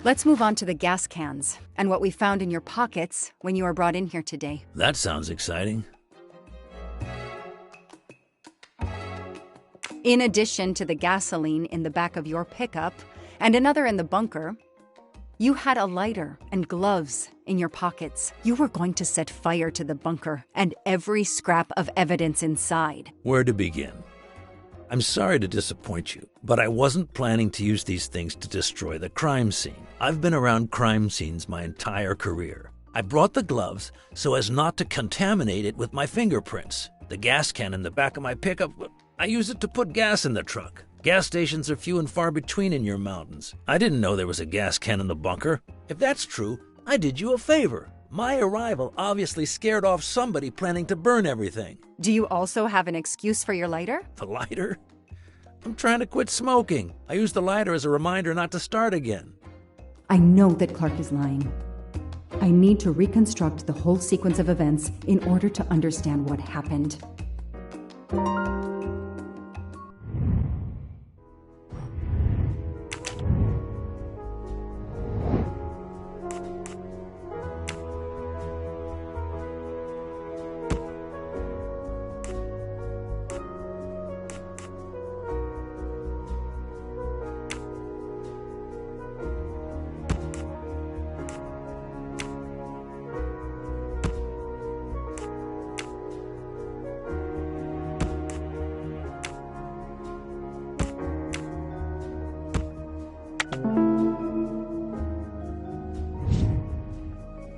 L: Let's move on to the gas cans and what we found in your pockets when you were brought in here today.
P: That sounds exciting.
L: In addition to the gasoline in the back of your pickup and another in the bunker, you had a lighter and gloves in your pockets. You were going to set fire to the bunker and every scrap of evidence inside.
P: Where to begin? I'm sorry to disappoint you, but I wasn't planning to use these things to destroy the crime scene. I've been around crime scenes my entire career. I brought the gloves so as not to contaminate it with my fingerprints. The gas can in the back of my pickup, I use it to put gas in the truck. Gas stations are few and far between in your mountains. I didn't know there was a gas can in the bunker. If that's true, I did you a favor. My arrival obviously scared off somebody planning to burn everything.
L: Do you also have an excuse for your lighter?
P: The lighter? I'm trying to quit smoking. I used the lighter as a reminder not to start again.
M: I know that Clark is lying. I need to reconstruct the whole sequence of events in order to understand what happened.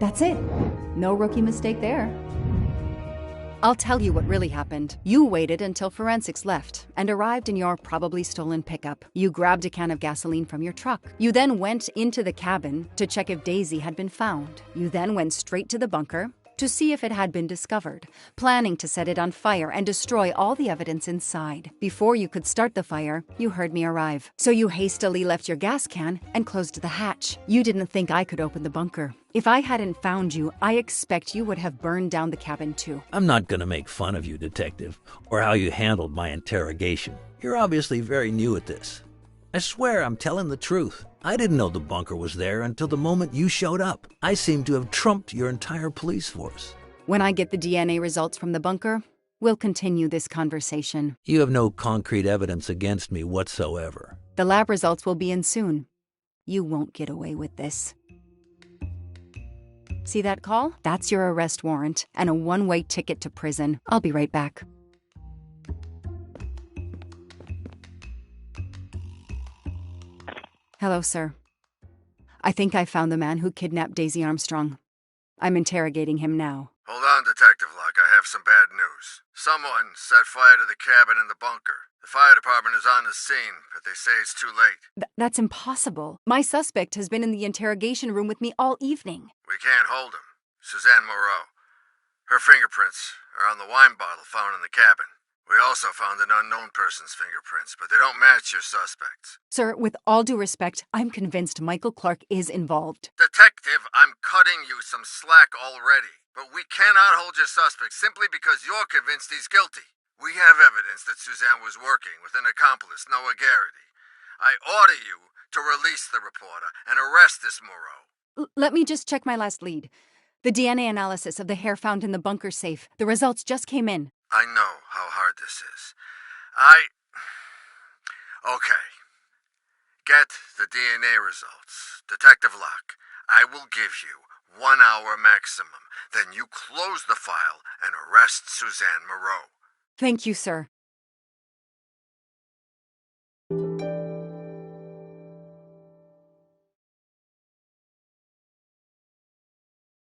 M: That's it. No rookie mistake there.
L: I'll tell you what really happened. You waited until forensics left and arrived in your probably stolen pickup. You grabbed a can of gasoline from your truck. You then went into the cabin to check if Daisy had been found. You then went straight to the bunker to see if it had been discovered, planning to set it on fire and destroy all the evidence inside. Before you could start the fire, you heard me arrive. So you hastily left your gas can and closed the hatch. You didn't think I could open the bunker. If I hadn't found you, I expect you would have burned down the cabin too.
P: I'm not going to make fun of you, Detective, or how you handled my interrogation. You're obviously very new at this. I swear I'm telling the truth. I didn't know the bunker was there until the moment you showed up. I seem to have trumped your entire police force.
L: When I get the DNA results from the bunker, we'll continue this conversation.
P: You have no concrete evidence against me whatsoever.
L: The lab results will be in soon. You won't get away with this. See that call? That's your arrest warrant and a one-way ticket to prison. I'll be right back. Hello, sir. I think I found the man who kidnapped Daisy Armstrong. I'm interrogating him now.
R: Hold on, Detective Locke. I have some bad news. Someone set fire to the cabin in the bunker. The fire department is on the scene, but they say it's too late.
L: That's impossible. My suspect has been in the interrogation room with me all evening.
R: We can't hold him. Suzanne Moreau. Her fingerprints are on the wine bottle found in the cabin. We also found an unknown person's fingerprints, but they don't match your suspects.
L: Sir, with all due respect, I'm convinced Michael Clark is involved.
R: Detective, I'm cutting you some slack already. But we cannot hold your suspect simply because you're convinced he's guilty. We have evidence that Suzanne was working with an accomplice, Noah Garrity. I order you to release the reporter and arrest this Moreau.
L: Let me just check my last lead. The DNA analysis of the hair found in the bunker safe. The results just came in.
R: I know how hard this is. Okay. Get the DNA results. Detective Locke, I will give you 1 hour maximum. Then you close the file and arrest Suzanne Moreau.
L: Thank you, sir.